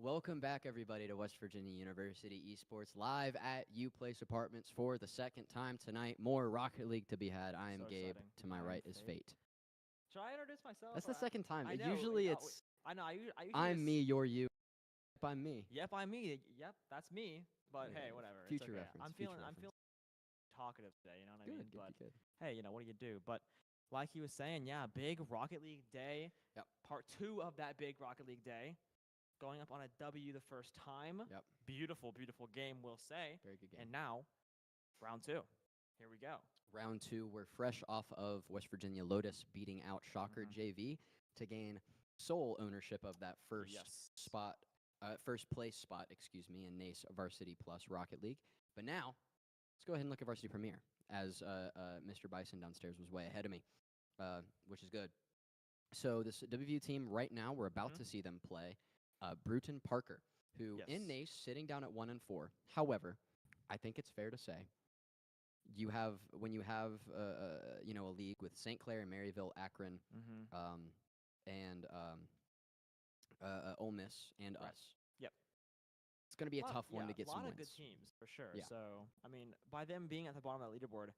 Welcome back, everybody, to West Virginia University Esports live at U Place Apartments for the second time tonight. More Rocket League to be had. I am So Gabe. exciting. To my I am right is Fate. Fate. Should I introduce myself? That's the second time. I know. Usually it's I know. I usually I'm just, me, you're you. Yep, I'm me. Yep, I'm me. Yep, that's me. But Yeah, hey, whatever. It's future okay. reference. I'm future feeling. I'm reference. feeling talkative today. You know what I Good, mean? good, But good. hey, what do you do? But like he was saying, yeah, big Rocket League day. Yep. Part 2 of that big Rocket League day. Going up on a W the first time. Yep. Beautiful, beautiful game, we'll say. Very good game. And now, round 2. Here we go. Round 2, we're fresh off of West Virginia Lotus beating out Shocker JV to gain sole ownership of that first place spot, in NACE Varsity Plus Rocket League. But now, let's go ahead and look at Varsity Premier, as Mr. Bison downstairs was way ahead of me, which is good. So this WVU team right now, we're about to see them play Bruton Parker, who in NACE sitting down at 1-4. However, I think it's fair to say when you have a league with St. Clair and Maryville, Akron, and Ole Miss and us. Yep. It's going to be a tough one to get some wins. A lot of good teams for sure. Yeah. So I mean, by them being at the bottom of the leaderboard,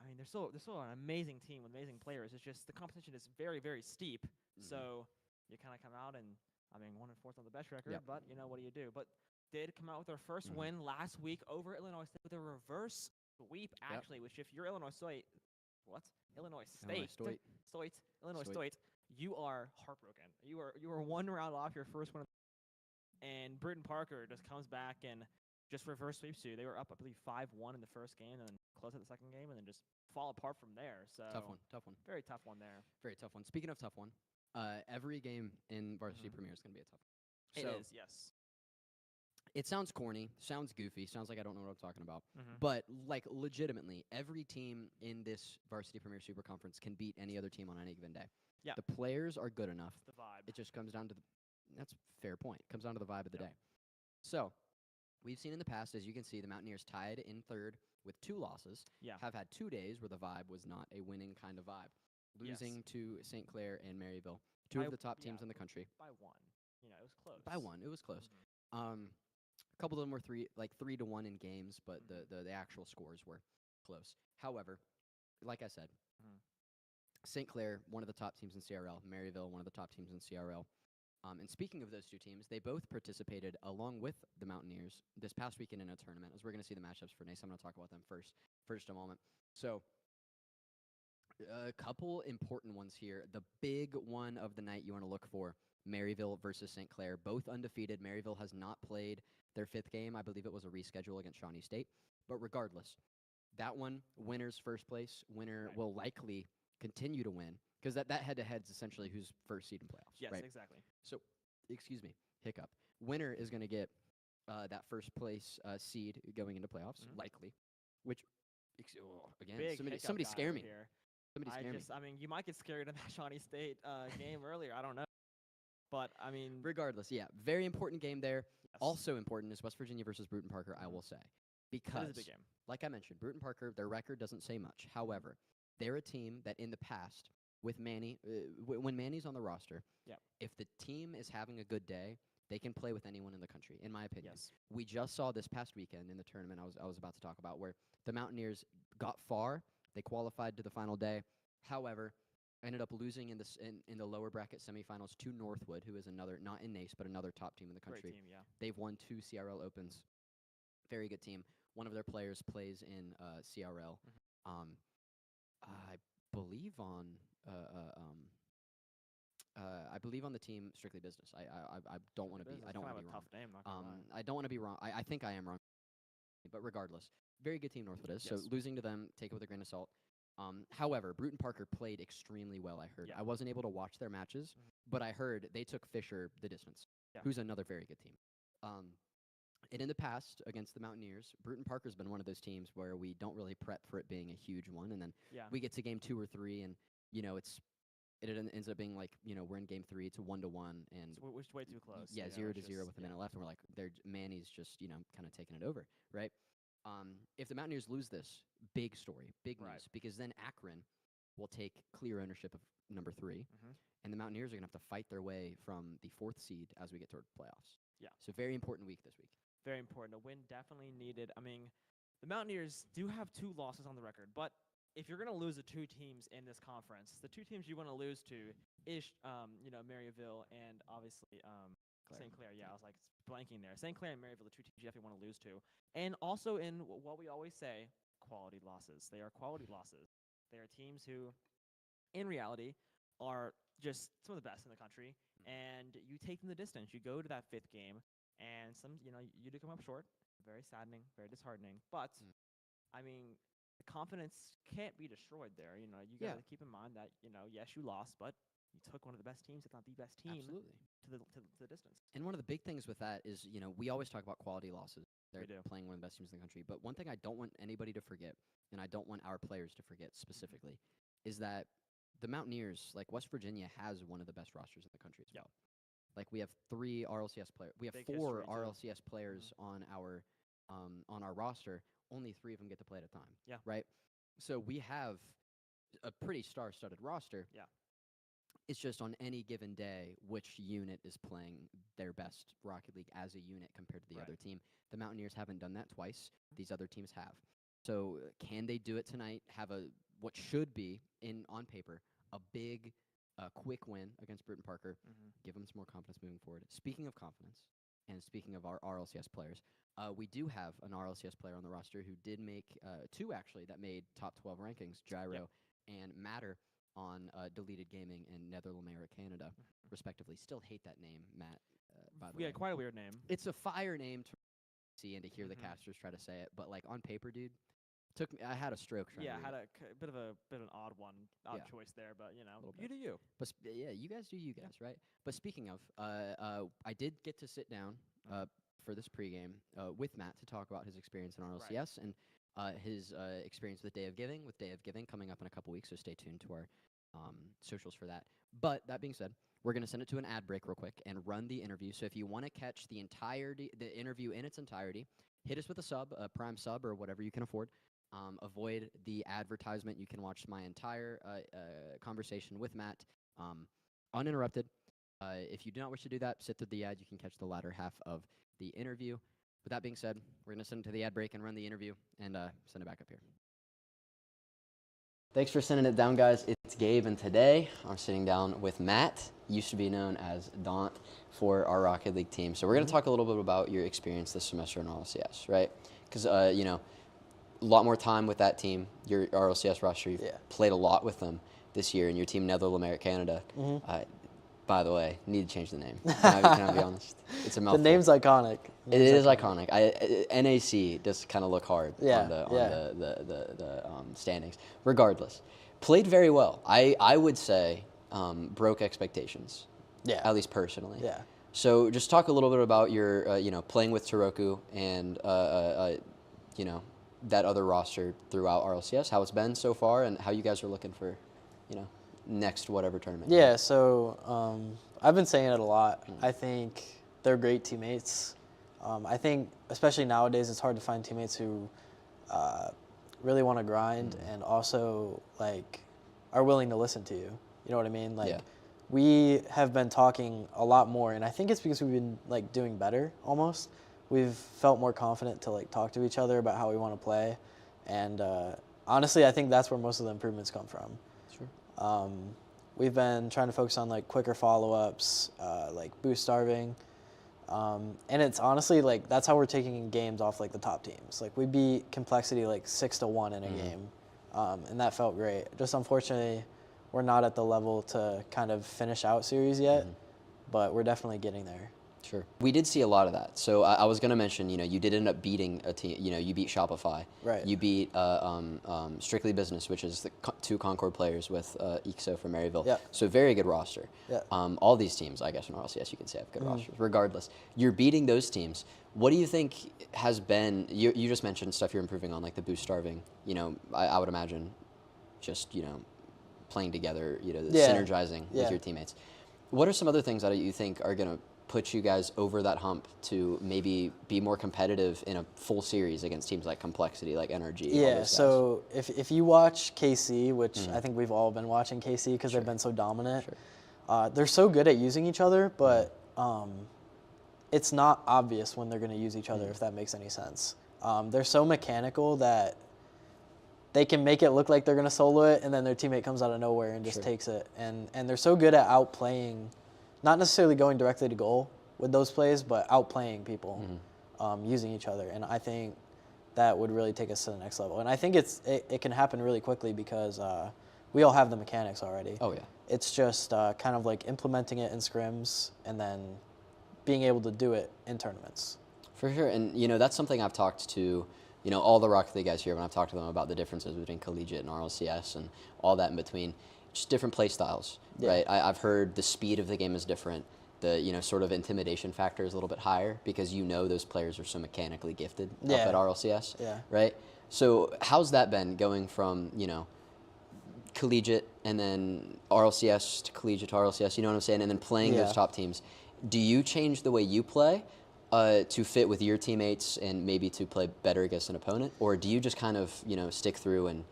I mean they're still an amazing team with amazing players. It's just the competition is very, very steep. So you kind of come out and 1-4 on the best record, but what do you do? But did come out with their first win last week over Illinois State with a reverse sweep, actually, which if you're Illinois State, you are heartbroken. You are one round off your first one, and Britton Parker just comes back and just reverse sweeps you. They were up, I believe, 5-1 in the first game, and then close out the second game, and then just fall apart from there. So tough one. Very tough one there. Very tough one. Speaking of tough one, every game in Varsity Premier is going to be a tough one. It is, yes. It sounds corny, sounds goofy, sounds like I don't know what I'm talking about. But, like, legitimately, every team in this Varsity Premier Super Conference can beat any other team on any given day. Yeah. The players are good enough. The vibe. It just comes down to that's a fair point. It comes down to the vibe of the day. So, we've seen in the past, as you can see, the Mountaineers tied in third with 2 losses. Have had 2 days where the vibe was not a winning kind of vibe. Losing to St. Clair and Maryville, 2 of the top teams in the country. By 1. It was close. By 1. It was close. A couple of them were 3-1 in games, but the actual scores were close. However, like I said, St. Clair, one of the top teams in CRL, Maryville, one of the top teams in CRL. And speaking of those 2 teams, they both participated along with the Mountaineers this past weekend in a tournament. As we're going to see the matchups for NACE, I'm going to talk about them first a moment. So, a couple important ones here. The big one of the night you want to look for, Maryville versus St. Clair, both undefeated. Maryville has not played their 5th game. I believe it was a reschedule against Shawnee State. But regardless, that one, winner's first place. Winner will likely continue to win, because that head-to-head is essentially who's first seed in playoffs. Yes, right? Exactly. So, hiccup. Winner is going to get that first place seed going into playoffs, likely. Which, again, somebody scare me. Somebody scare me. You might get scared in that Shawnee State game earlier. I don't know. But, regardless, very important game there. Yes. Also important is West Virginia versus Bruton Parker, I will say. Because, it is a big game. Like I mentioned, Bruton Parker, their record doesn't say much. However, they're a team that in the past, with Manny, when Manny's on the roster, if the team is having a good day, they can play with anyone in the country, in my opinion. Yes. We just saw this past weekend in the tournament I was about to talk about, where the Mountaineers got far. They qualified to the final day. However, ended up losing in the lower bracket semifinals to Northwood, who is another, not in NACE, but another top team in the country. Great team, yeah. They've won 2 CRL Opens. Very good team. One of their players plays in CRL. I believe on the team Strictly Business. I don't want to be. I don't want to be wrong. Tough name, not gonna lie. I don't want to be wrong. I think I am wrong. But regardless, very good team Northwood is. So losing to them, take it with a grain of salt. However, Bruton Parker played extremely well, I heard. I wasn't able to watch their matches, but I heard they took Fisher the distance, who's another very good team. And in the past, against the Mountaineers, Bruton Parker's been one of those teams where we don't really prep for it being a huge one, and then we get to game 2 or 3, and, it ends up being like, we're in game 3, it's a 1-1, and we're way too close. 0-0 with a minute left, and we're like, Manny's just, kind of taking it over, right? If the Mountaineers lose this, big story, big news, because then Akron will take clear ownership of number 3, and the Mountaineers are going to have to fight their way from the 4th seed as we get toward playoffs. Yeah. So very important week this week. Very important. A win definitely needed. I mean, the Mountaineers do have 2 losses on the record, but if you're going to lose the 2 teams in this conference, the 2 teams you want to lose to is, Maryville and obviously St. Clair. Yeah, I was like blanking there. St. Clair and Maryville, the 2 teams you definitely want to lose to. And also in what we always say, quality losses. They are quality losses. They are teams who, in reality, are just some of the best in the country. And you take them the distance. You go to that 5th game, and you do come up short. Very saddening, very disheartening. But, I mean, the confidence can't be destroyed there. You got to keep in mind that, yes, you lost, but you took one of the best teams, if not the best team, to the distance. And one of the big things with that is, we always talk about quality losses. They're We do. playing one of the best teams in the country. But one thing I don't want anybody to forget, and I don't want our players to forget specifically, is that the Mountaineers, like West Virginia, has one of the best rosters in the country as well. Like we have 3 RLCS players. We have Big 4 history, too. RLCS players on our roster. Only 3 of them get to play at a time. Yeah. Right. So we have a pretty star-studded roster. Yeah. It's just on any given day which unit is playing their best Rocket League as a unit compared to the other team. The Mountaineers haven't done that twice. These other teams have. So can they do it tonight? Have what should be on paper a big, quick win against Britton Parker. Give them some more confidence moving forward. Speaking of confidence, and speaking of our RLCS players, we do have an RLCS player on the roster who did make 2 actually that made top 12 rankings. Gyro and Matter on Deleted Gaming in Netherlands, Canada, respectively. Still hate that name, Matt. By the way, quite a weird name. It's a fire name to see and to hear the casters try to say it, but like on paper, dude, I had a stroke trying to read I had it. a bit of an odd choice there, but you do you. But you guys do you guys, right? But speaking of, I did get to sit down for this pregame with Matt to talk about his experience in RLCS and his experience with Day of Giving, coming up in a couple weeks, so stay tuned to our socials for that. But that being said, we're going to send it to an ad break real quick and run the interview. So if you want to catch the interview in its entirety, hit us with a Prime sub, or whatever you can afford. Avoid the advertisement. You can watch my entire conversation with Matt uninterrupted. If you do not wish to do that, sit through the ad. You can catch the latter half of the interview. With that being said, we're going to send it to the ad break and run the interview and send it back up here. Thanks for sending it down, guys. It's Gabe, and today I'm sitting down with Matt, used to be known as Daunt, for our Rocket League team. So we're going to talk a little bit about your experience this semester in RLCS, right? Because, a lot more time with that team, your RLCS roster. You've played a lot with them this year, and your team, Netherlands, Canada. By the way, need to change the name. Can I be honest? It's a mouthful. The name's iconic. It is iconic. NAC does kind of look hard on the standings. Regardless, played very well. I would say broke expectations. Yeah. At least personally. Yeah. So just talk a little bit about your playing with Taroku and that other roster throughout RLCS, how it's been so far, and how you guys are looking for next whatever tournament. Yeah. So I've been saying it a lot. I think they're great teammates. I think especially nowadays it's hard to find teammates who really want to grind and also like are willing to listen to you. You know what I mean? Like we have been talking a lot more, and I think it's because we've been like doing better almost. We've felt more confident to like talk to each other about how we want to play, and honestly, I think that's where most of the improvements come from. Sure. We've been trying to focus on like quicker follow-ups, like boost starving, and it's honestly like that's how we're taking games off like the top teams. Like we beat Complexity like 6-1 in a game, and that felt great. Just unfortunately, we're not at the level to kind of finish out series yet, but we're definitely getting there. Sure. We did see a lot of that. So I was going to mention, you did end up beating a team. You beat Shopify. Right. You beat Strictly Business, which is the 2 Concord players with Ixo from Maryville. Yeah. So very good roster. Yeah. All these teams, I guess, in RLCS, you can say have good rosters. Regardless, you're beating those teams. What do you think has been? You just mentioned stuff you're improving on, like the boost starving. I would imagine, just playing together. Synergizing with your teammates. What are some other things that you think are going to put you guys over that hump to maybe be more competitive in a full series against teams like Complexity, like NRG? all Yeah, those guys? so if you watch KC, which I think we've all been watching KC because they've been so dominant, they're so good at using each other, but it's not obvious when they're going to use each other, if that makes any sense. They're so mechanical that they can make it look like they're going to solo it, and then their teammate comes out of nowhere and just takes it. And they're so good at outplaying, not necessarily going directly to goal with those plays, but outplaying people, using each other. And I think that would really take us to the next level. And I think it can happen really quickly because we all have the mechanics already. Oh, yeah. It's just kind of like implementing it in scrims and then being able to do it in tournaments. For sure. And, that's something I've talked to, all the Rocket League guys here when I've talked to them about the differences between collegiate and RLCS and all that in between. Just different play styles, right? I've heard the speed of the game is different. The, sort of intimidation factor is a little bit higher because those players are so mechanically gifted up at RLCS, right? So how's that been going from, collegiate and then RLCS to collegiate to RLCS, you know what I'm saying? And then playing those top teams. Do you change the way you play to fit with your teammates and maybe to play better against an opponent? Or do you just kind of, stick through and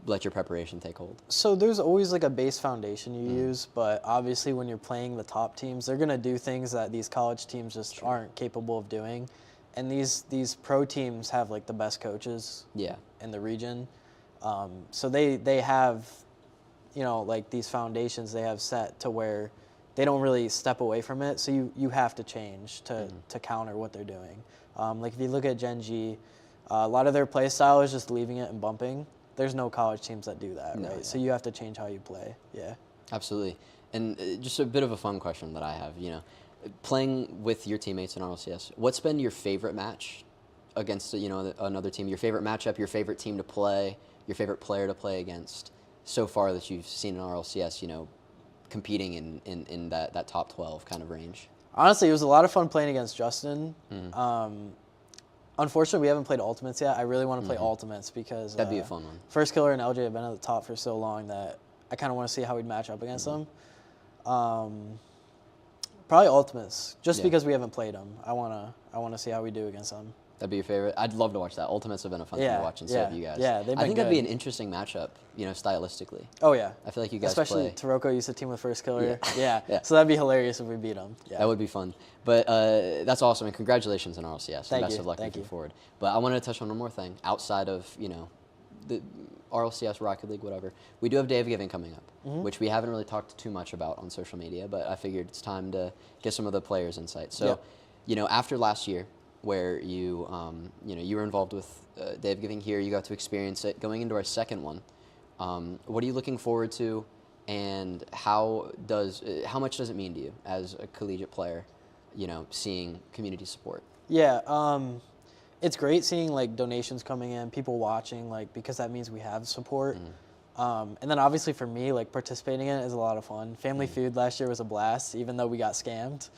let your preparation take hold? So there's always like a base foundation you use, but obviously when you're playing the top teams, they're going to do things that these college teams just aren't capable of doing. And these pro teams have like the best coaches in the region. So they have, like these foundations they have set to where they don't really step away from it, so you have to change to counter what they're doing. Like if you look at Gen G, a lot of their play style is just leaving it and bumping. There's no college teams that do that, right? So you have to change how you play. Yeah. Absolutely. And just a bit of a fun question that I have, playing with your teammates in RLCS, what's been your favorite match against another team? Your favorite matchup, your favorite team to play, your favorite player to play against so far that you've seen in RLCS, competing in that top 12 kind of range? Honestly, it was a lot of fun playing against Justin. Unfortunately, we haven't played Ultimates yet. I really want to play Ultimates because that'd be a fun one. First Killer and LJ have been at the top for so long that I kind of want to see how we'd match up against them. Probably Ultimates, just because we haven't played them. I wanna see how we do against them. That'd be your favorite? I'd love to watch that. Ultimates have been a fun thing to watch, and so have you guys. Yeah, they've been I think good. that'd be an interesting matchup, stylistically. Oh, yeah. I feel like you guys especially play. Taroko used to team with First Killer. Yeah. So that'd be hilarious if we beat them. Yeah. That would be fun. But that's awesome, and congratulations on RLCS. Thank Best you. of luck Thank moving you. forward. But I wanted to touch on one more thing. Outside of, the RLCS, Rocket League, whatever, we do have Day of Giving coming up, which we haven't really talked too much about on social media, but I figured it's time to get some of the players' insight. So, after last year, where you were involved with Day of Giving here, you got to experience it. Going into our second one, what are you looking forward to, and how much does it mean to you as a collegiate player, seeing community support? Yeah, it's great seeing like donations coming in, people watching, like because that means we have support. And then obviously for me, like participating in it is a lot of fun. Family Feud last year was a blast, even though we got scammed.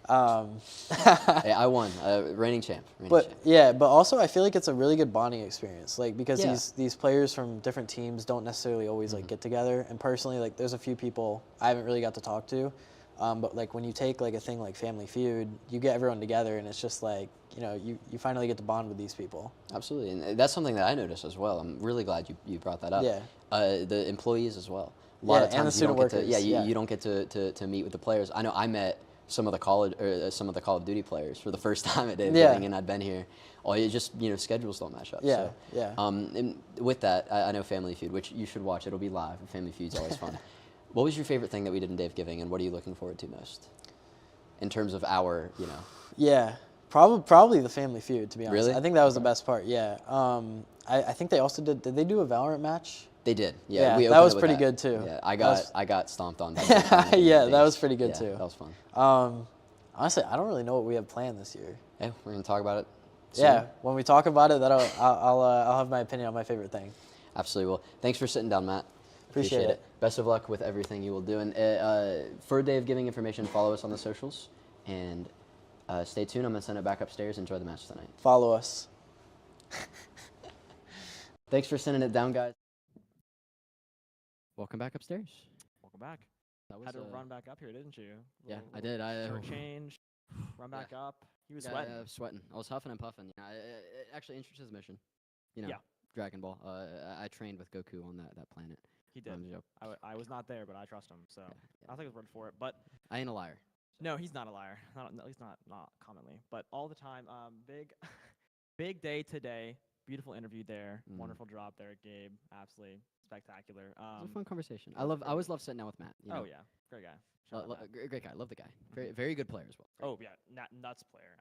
Hey, I won, reigning champ. But also I feel like it's a really good bonding experience, like because these players from different teams don't necessarily always like get together. And personally, like there's a few people I haven't really got to talk to, but like when you take like a thing like Family Feud, you get everyone together, and it's just like you finally get to bond with these people. Absolutely, and that's something that I noticed as well. I'm really glad you brought that up. Yeah. The employees as well. A lot of times and the student workers. You don't get to meet with the players. I know I met some of the Call of Duty players for the first time at Day of Giving, and I'd been here. Schedules don't match up. And with that, I know Family Feud, which you should watch. It'll be live. Family Feud's always fun. What was your favorite thing that we did in Day of Giving, and what are you looking forward to most, in terms of our, Yeah, probably the Family Feud, to be honest. Really? I think that was the best part. Yeah. I think they also did they do a Valorant match? They did. Yeah, we that was opened it with pretty good too. Yeah, I got stomped on. Yeah, that was pretty good too. That was fun. Honestly, I don't really know what we have planned this year. Yeah, we're gonna talk about it soon. Yeah, when we talk about it, I'll have my opinion on my favorite thing. Absolutely. Well, thanks for sitting down, Matt. Appreciate it. Best of luck with everything you will do. And for Day of Giving information, follow us on the socials. And stay tuned. I'm going to send it back upstairs. Enjoy the match tonight. Follow us. Thanks for sending it down, guys. Welcome back upstairs. Welcome back. That was Had to run back up here, didn't you? Yeah, I did. Short change. Run back up. He was Yeah, sweating. yeah, sweating. I was huffing and puffing. You know, actually, interested his mission. You know, Yeah. Dragon Ball. I trained with Goku on that planet. He did. Joke. I was not there, but I trust him. So Yeah. I'll take his word for it. But I ain't a liar. no, he's not a liar. At least not commonly, but all the time. Big day today. Beautiful interview there. Wonderful job there, Gabe. Absolutely spectacular. It was a fun conversation. I always love sitting down with Matt. You know? Oh yeah, great guy. Shout out Matt. Great guy. Love the guy. Very good player as well. Oh yeah, nuts player.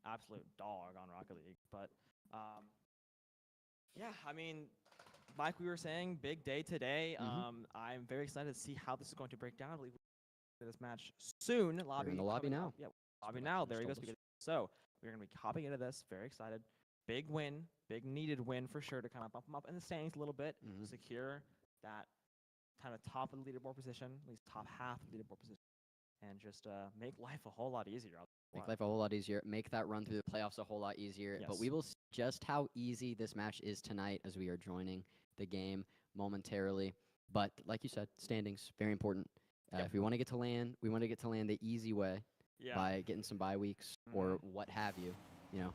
Absolute dog on Rocket League. But yeah, I mean, like we were saying, big day today. I'm very excited to see how this is going to break down. I believe we'll this match soon. We're in the lobby now. Yeah, lobby now. There he goes. So we're gonna be hopping into this. Very excited. Big win, big needed win for sure to kind of bump them up in the standings a little bit, secure that kind of top of the leaderboard position, at least top half of the leaderboard position, and just make life a whole lot easier. Make life a whole lot easier. Make that run through the playoffs a whole lot easier. Yes. But we will see just how easy this match is tonight as we are joining the game momentarily. But like you said, standings, very important. If we want to get to land, we want to get to land the easy way by getting some bye weeks or what have you. You know,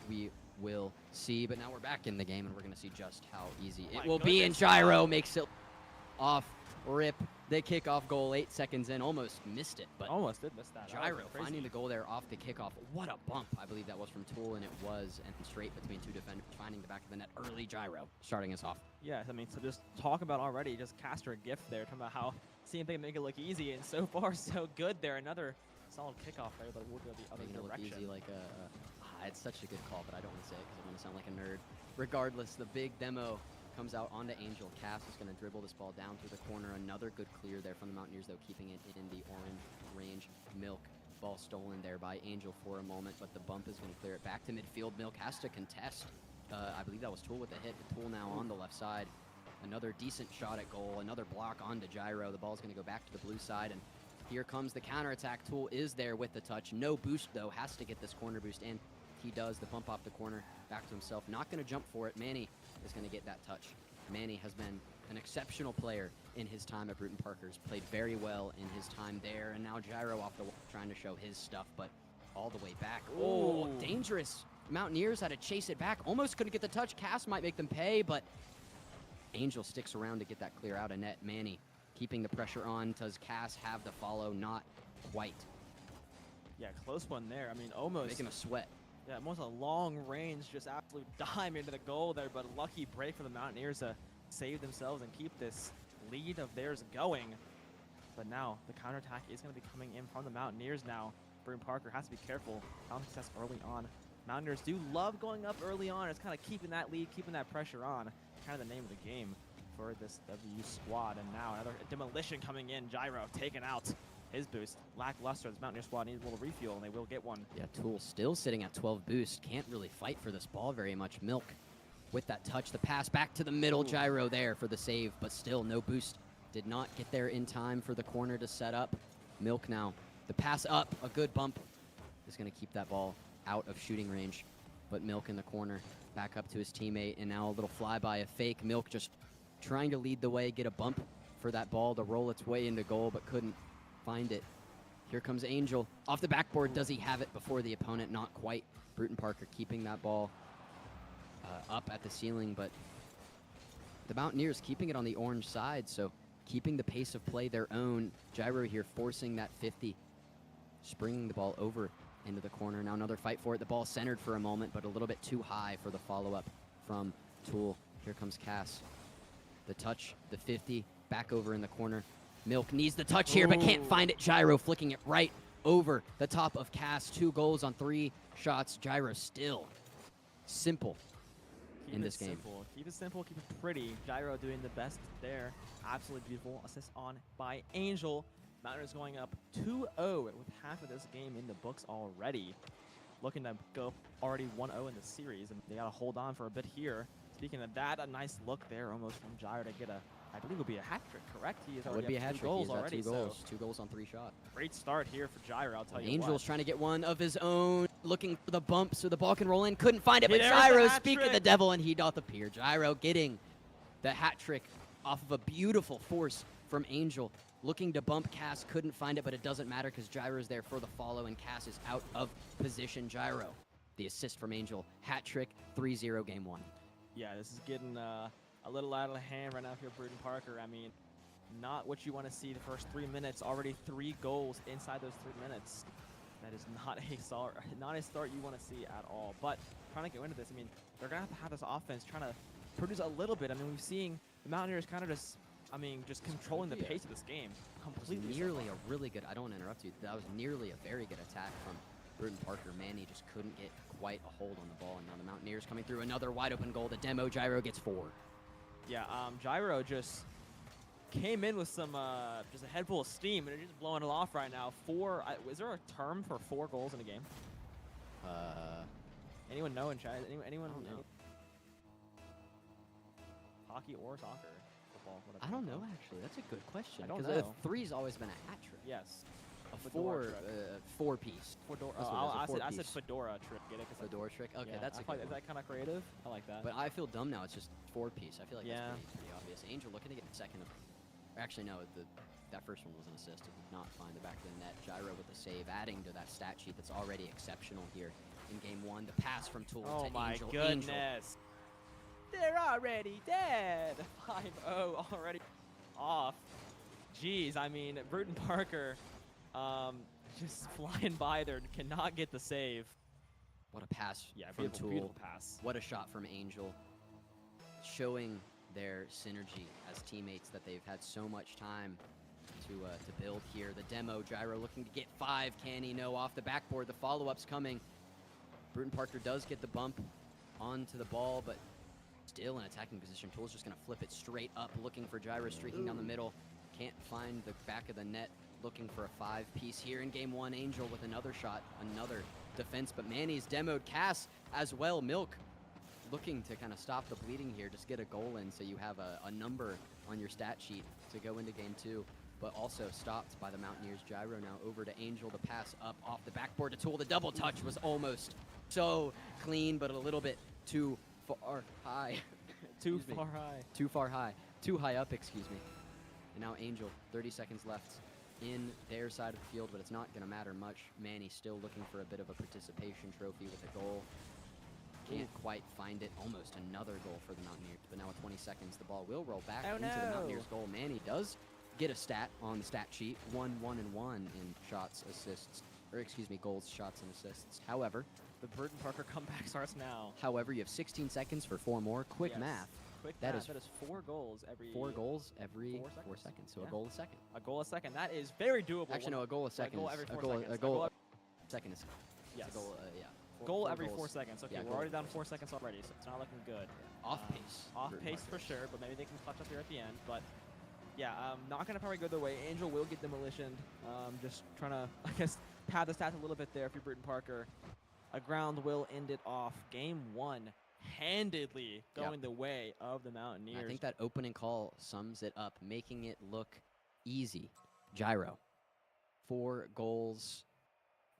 we will see. But now we're back in the game, and we're going to see just how easy it will be. And Gyro makes it off rip. The kickoff goal 8 seconds in. Almost missed it. But almost did miss that. Gyro finding the goal there off the kickoff. What a bump. I believe that was from Tool, and it was. And straight between two defenders, finding the back of the net early. Gyro starting us off. Yeah, I mean, so just talk about already, just Caster a gift there, talking about how seeing if they can make it look easy, and so far so good there. Another solid kickoff there, but we'll go the other direction. Look easy, like it's such a good call, but I don't want to say it because I want to sound like a nerd. Regardless, the big demo comes out onto Angel. Cass is going to dribble this ball down through the corner. Another good clear there from the Mountaineers, though, keeping it in the orange range. Milk, ball stolen there by Angel for a moment, but the bump is going to clear it back to midfield. Milk has to contest. I believe that was Tool with a hit, but Tool now on the left side. Another decent shot at goal. Another block onto Gyro. The ball's going to go back to the blue side, and here comes the counterattack. Tool is there with the touch. No boost, though. Has to get this corner boost in. He does. The bump off the corner. Back to himself. Not going to jump for it. Manny is going to get that touch. Manny has been an exceptional player in his time at Bruton Parker's. Played very well in his time there. And now Gyro off the wall trying to show his stuff, but all the way back. Oh, dangerous. Mountaineers had to chase it back. Almost couldn't get the touch. Cass might make them pay, but Angel sticks around to get that clear out of net. Manny keeping the pressure on. Does Cass have the follow? Not quite. Yeah, close one there. I mean, almost. Making a sweat. Yeah, almost a long range, just absolute dime into the goal there, but a lucky break for the Mountaineers to save themselves and keep this lead of theirs going. But now the counterattack is going to be coming in from the Mountaineers now. Bruton Parker has to be careful. Found success early on. Mountaineers do love going up early on. It's kind of keeping that lead, keeping that pressure on. Kind of the name of the game for this WVU squad. And now another demolition coming in. Gyro taking out his boost. Lackluster. This Mountaineer squad needs a little refuel, and they will get one. Yeah, Tool still sitting at 12 boost. Can't really fight for this ball very much. Milk with that touch. The pass back to the middle. Gyro there for the save, but still no boost. Did not get there in time for the corner to set up. Milk now. The pass up. A good bump is going to keep that ball out of shooting range. But Milk in the corner. Back up to his teammate, and now a little flyby, a fake. Milk just trying to lead the way, get a bump for that ball to roll its way into goal, but couldn't find it. Here comes Angel. Off the backboard, does he have it before the opponent? Not quite. Bruton Parker keeping that ball up at the ceiling, but the Mountaineers keeping it on the orange side, so keeping the pace of play their own. Gyro here forcing that 50, springing the ball over into the corner. Now another fight for it. The ball centered for a moment, but a little bit too high for the follow-up from Tool. Here comes Cass. The touch, the 50, back over in the corner. Milk needs the touch here, but can't find it. Gyro flicking it right over the top of Cass. 2 goals on 3 shots. Gyro still simple in this game. Keep it simple, keep it pretty. Gyro doing the best there. Absolutely beautiful. Assist on by Angel. Mountaineers going up 2-0 with half of this game in the books already. Looking to go already 1-0 in the series, and they got to hold on for a bit here. Speaking of that, a nice look there almost from Gyro to get a, I believe it would be a hat trick, correct? He is already a hat trick. goals He's already. 2 goals. So 2 goals on 3 shots. great start here for Gyro, I'll tell you Angel's what. trying to get one of his own, looking for the bump so the ball can roll in. Couldn't find it, but There's the Gyro, hat speak of the trick. devil, and he doth appear. Gyro getting the hat trick off of a beautiful force from Angel. looking to bump Cass, couldn't find it, but it doesn't matter because Gyro's there for the follow, and Cass is out of position. Gyro, the assist from Angel, hat trick, 3-0 game 1. Yeah, this is getting a little out of hand right now for Bruton Parker. I mean, not what you want to see the first 3 minutes. Already 3 goals inside those 3 minutes. That is not a start you want to see at all. But trying to go into this, I mean, they're going to have this offense trying to produce a little bit. I mean, we've seen the Mountaineers kind of just, just controlling the pace of this game completely. Nearly a really good, I don't want to interrupt you, that was nearly a very good attack from Bruton Parker. Manny just couldn't get quite a hold on the ball, and now the Mountaineers coming through. Another wide open goal. The demo Gyro gets 4. Yeah, Gyro just came in with some just a head full of steam, and they're just blowing it off right now. 4. Is there a term for 4 goals in a game? Anyone know in chat? Anyone know? Hockey or soccer, football, whatever. I don't know, actually. That's a good question. I don't Because know. 3's always been a hat trick. Yes. A Fedora four-piece. Fedora. That's what it is, a I said four-piece. fedora trick. Get it? 'Cause Fedora trick? Okay, yeah, that's a good Is one. that kind of creative? I like that. But I feel dumb now. It's just 4-piece. I feel like Yeah. that's pretty obvious. Angel looking to get the second. Actually, no. That first one was an assist. It did not find the back of the net. Gyro with the save, adding to that stat sheet that's already exceptional here in game 1. The pass from Tool Oh to my Angel. goodness. Angel. They're already dead. 5-0 already off. Jeez, I mean, Bruton Parker just flying by there, cannot get the save. What a pass Yeah, from beautiful, Tool. beautiful pass. What a shot from Angel. Showing their synergy as teammates that they've had so much time to build here. The demo Gyro looking to get 5. Can he? No. Off the backboard. The follow-up's coming. Bruton Parker does get the bump onto the ball, but still in attacking position. Tool's just going to flip it straight up, looking for Gyro, streaking down the middle. Can't find the back of the net, looking for a 5-piece here in game 1. Angel with another shot, another defense, but Manny's demoed Cass as well. Milk looking to kind of stop the bleeding here, just get a goal in so you have a number on your stat sheet to go into game 2, but also stopped by the Mountaineers. Gyro now over to Angel, the pass up off the backboard to Tool. The double touch was almost so clean, but a little bit too far high. Too Excuse me. far high. Too far high. Too high up, excuse me. And now Angel, 30 seconds left in their side of the field, but it's not going to matter much. Manny still looking for a bit of a participation trophy with a goal. Can't quite find it. Almost another goal for the Mountaineers, but now with 20 seconds, the ball will roll back into the Mountaineers' goal. Manny does get a stat on the stat sheet, 1-1-1 in shots, assists, or excuse me, goals, shots, and assists. However, The Bruton Parker comeback starts now. you have 16 seconds for 4 more. Quick Yes. math. Quick That math. is That is 4 goals every 4 goals every 4 4 seconds. seconds. So Yeah. a goal a second. A goal a second. That is very doable. Actually, no, a goal a second. goal is- every a 4 goal, seconds. a A goal, goal second is Yes. it's a goal. Goal four every goals. 4 seconds. Okay, Yeah, we're goal already every down 4 seconds already, so it's not looking good. Off pace. Off Bruton pace Parker. for sure, but maybe they can clutch up here at the end. But yeah, not gonna probably go their way. Angel will get demolitioned. Just trying to, I guess, pad the stats a little bit there if you're Bruton Parker. A ground will end it off. Game 1 handedly going the way of the Mountaineers. I think that opening call sums it up, making it look easy. Gyro, 4 goals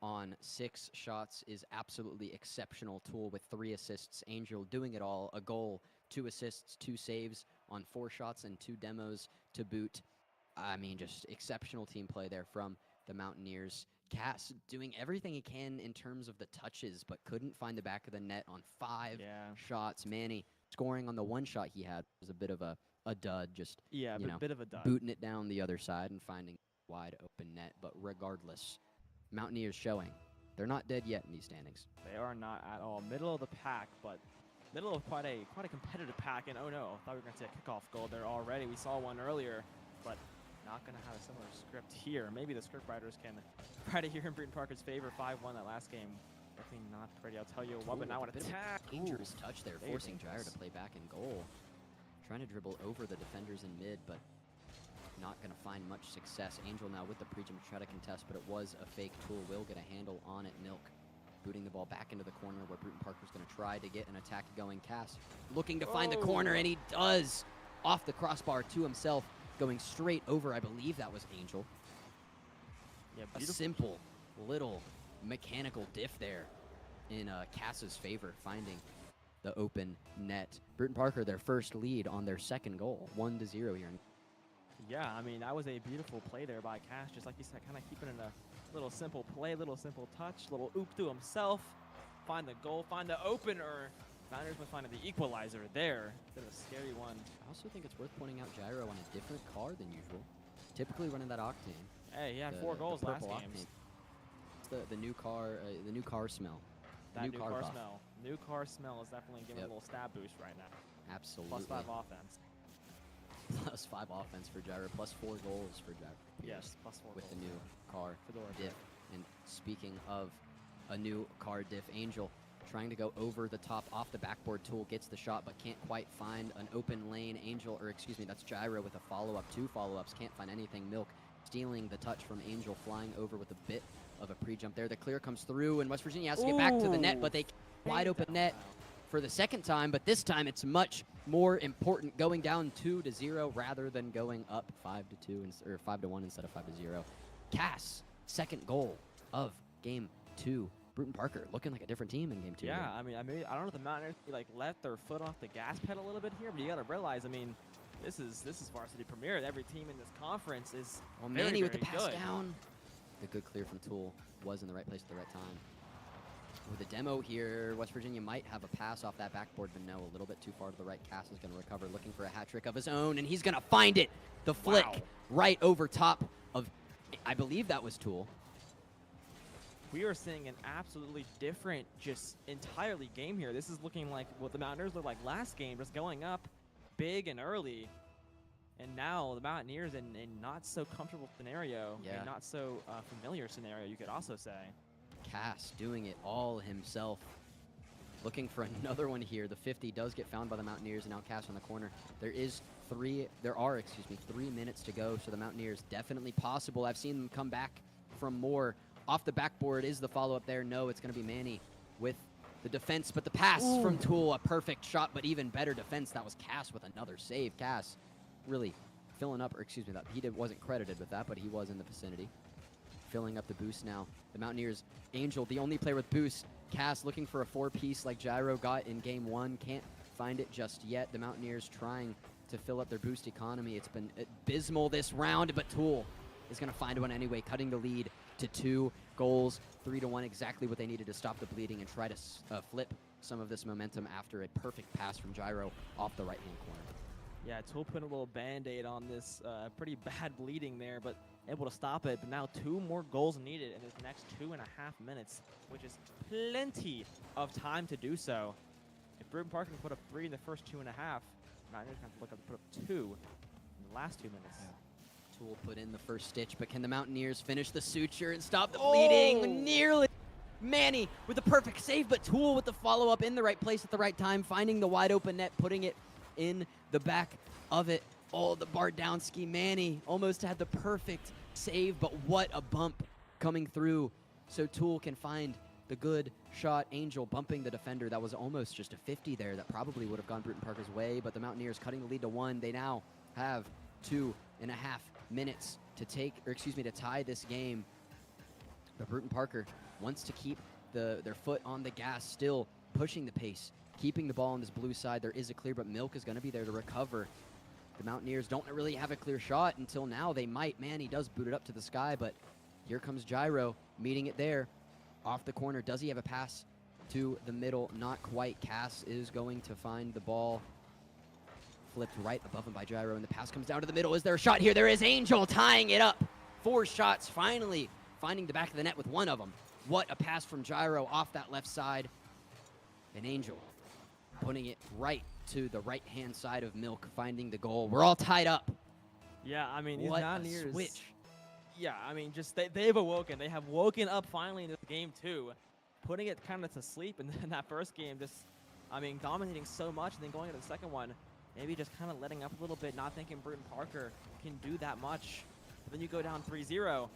on 6 shots is absolutely exceptional. Tool with 3 assists. Angel doing it all. A goal, 2 assists, 2 saves on 4 shots and 2 demos to boot. I mean, just exceptional team play there from the Mountaineers. Cass doing everything he can in terms of the touches, but couldn't find the back of the net on 5 shots. Manny scoring on the 1 shot he had was a bit of a dud, just Yeah, you but know, bit of a dud. booting it down the other side and finding wide open net. But regardless, Mountaineers showing they're not dead yet in these standings. They are not at all. Middle of the pack, but middle of quite a competitive pack. And oh no, thought we were going to see a kickoff goal there already. We saw one earlier, but not going to have a similar script here. Maybe the script writers can write it here in Bruton Parker's favor. 5-1 that last game. Definitely not pretty, I'll tell you what, but now an attack. Dangerous touch there, very forcing Gyro dangerous. to play back in goal. Trying to dribble over the defenders in mid, but not going to find much success. Angel now with the pre-jump to try to contest, but it was a fake. Tool will get a handle on it. Milk booting the ball back into the corner where Bruton Parker's going to try to get an attack going. Cass looking to find the corner, and he does. Off the crossbar to himself, going straight over. I believe that was Angel. Yeah, A beautiful. simple little mechanical diff there in Cass's favor, finding the open net. Bruton Parker, their first lead on their second goal, 1-0 here. Yeah, I mean, that was a beautiful play there by Cash. Just like you said, kind of keeping it a little simple play, little simple touch, little oop to himself. Find the goal, find the opener. Mountaineers would find the equalizer there. Bit of a scary one. I also think it's worth pointing out Gyro on a different car than usual. Typically running that Octane. Hey, he had The- 4 the goals last purple game. Octane. It's the new car smell. That new car buff. smell. New car smell is definitely giving Yep. a little stab boost right now. Absolutely. +5 offense. +5 offense for Gyro, +4 goals for Gyro. Yes, +4 With the goals. new car Fedora diff. And speaking of a new car diff, Angel trying to go over the top off the backboard. Tool gets the shot but can't quite find an open lane. Angel, or excuse me, that's Gyro with a follow-up, 2 follow-ups, can't find anything. Milk stealing the touch from Angel, flying over with a bit of a pre-jump there. The clear comes through, and West Virginia has to get back to the net, but they wide open net for the second time, but this time it's much more important, going down 2-0 rather than going up 5-2 or 5-1 instead of 5-0. Cass, second goal of game 2. Bruton Parker looking like a different team in game 2. Yeah, I mean, I don't know if the Mountaineers like let their foot off the gas pedal a little bit here, but you got to realize, I mean, this is varsity premier. Every team in this conference is Well, very, Manny with the very pass good. down. The good clear from Tool was in the right place at the right time. With a demo here, West Virginia might have a pass off that backboard, but no, a little bit too far to the right. Cass is going to recover, looking for a hat trick of his own, and he's going to find it. The flick Wow. right over top of, I believe that was Tool. We are seeing an absolutely different, just entirely game here. This is looking like what the Mountaineers looked like last game, just going up big and early. And now the Mountaineers in a not so comfortable scenario, Yeah. a not so familiar scenario, you could also say. Cass doing it all himself. Looking for another one here. The 50 does get found by the Mountaineers, and now Cass on the corner. There are 3 minutes to go, so the Mountaineers definitely possible. I've seen them come back from more. Off the backboard is the follow-up there. No, it's going to be Manny with the defense, but the pass from Tool, a perfect shot, but even better defense. That was Cass with another save. Cass really filling up, or excuse me, that he wasn't credited with that, but he was in the vicinity. Filling up the boost now. The Mountaineers, Angel, the only player with boost. Cass looking for a 4-piece like Gyro got in game 1. Can't find it just yet. The Mountaineers trying to fill up their boost economy. It's been abysmal this round, but Tool is going to find one anyway, cutting the lead to 2 goals, 3-1, exactly what they needed to stop the bleeding and try to flip some of this momentum after a perfect pass from Gyro off the right-hand corner. Yeah, Tool put a little Band-Aid on this pretty bad bleeding there, but able to stop it. But now 2 more goals needed in this next 2.5 minutes, which is plenty of time to do so. If Bruton Park can put up 3 in the first 2.5, Mountaineers have to look up to put up 2 in the last 2 minutes. Tool put in the first stitch, but can the Mountaineers finish the suture and stop the bleeding? Nearly. Manny with the perfect save, but Tool with the follow-up in the right place at the right time, finding the wide open net, putting it in the back of it. Oh, the Bardowski. Manny almost had the perfect save, but what a bump coming through. So Tool can find the good shot. Angel bumping the defender. That was almost just a 50 there. That probably would have gone Bruton Parker's way, but the Mountaineers cutting the lead to 1. They now have 2.5 minutes to to tie this game. But Bruton Parker wants to keep their foot on the gas, still pushing the pace, keeping the ball on this blue side. There is a clear, but Milk is going to be there to recover. The Mountaineers don't really have a clear shot until now. They might. Manny does boot it up to the sky, but here comes Gyro meeting it there. Off the corner. Does he have a pass to the middle? Not quite. Cass is going to find the ball. Flipped right above him by Gyro, and the pass comes down to the middle. Is there a shot here? There is. Angel tying it up. 4 shots, finally finding the back of the net with 1 of them. What a pass from Gyro off that left side. And Angel putting it right to the right-hand side of Milk, finding the goal. We're all tied up. Yeah, I mean, these What a Mountaineers. switch. Yeah, I mean, just they've awoken. They have woken up finally in this game too, putting it kind of to sleep in that first game. Just, I mean, dominating so much, and then going into the second one, maybe just kind of letting up a little bit, not thinking Bruton Parker can do that much. But then you go down 3-0,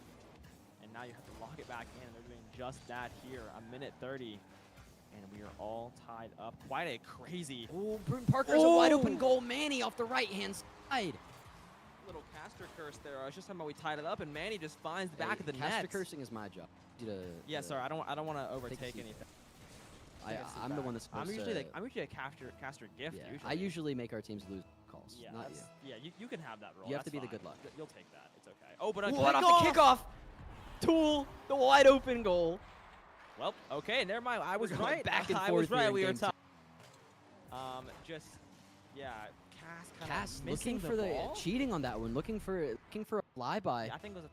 and now you have to lock it back in. They're doing just that here, 1:30, and we are all tied up. Quite a crazy Oh, Bruton Parker's a wide open goal. Manny off the right-hand side. little caster curse there. I was just talking about we tied it up, and Manny just finds the back of the Caster net. cursing is my job. Yeah, sorry, I don't want to overtake seat. anything. I'm the one that's supposed I'm usually to. I'm usually a caster gift. Yeah, Usually. I usually make our teams lose calls. rolls. Yeah, Not you. yeah, you can have that roll. You have to That's be the fine. good luck. You'll take that. It's okay. Oh, but What off the kickoff? Tool, the wide open goal. Well, okay, never mind. I was We're going right. back and I forth was right. here in We were game two. just yeah, Cass Cass missing looking for the ball. cheating on that one, looking for a flyby. Yeah, I think it was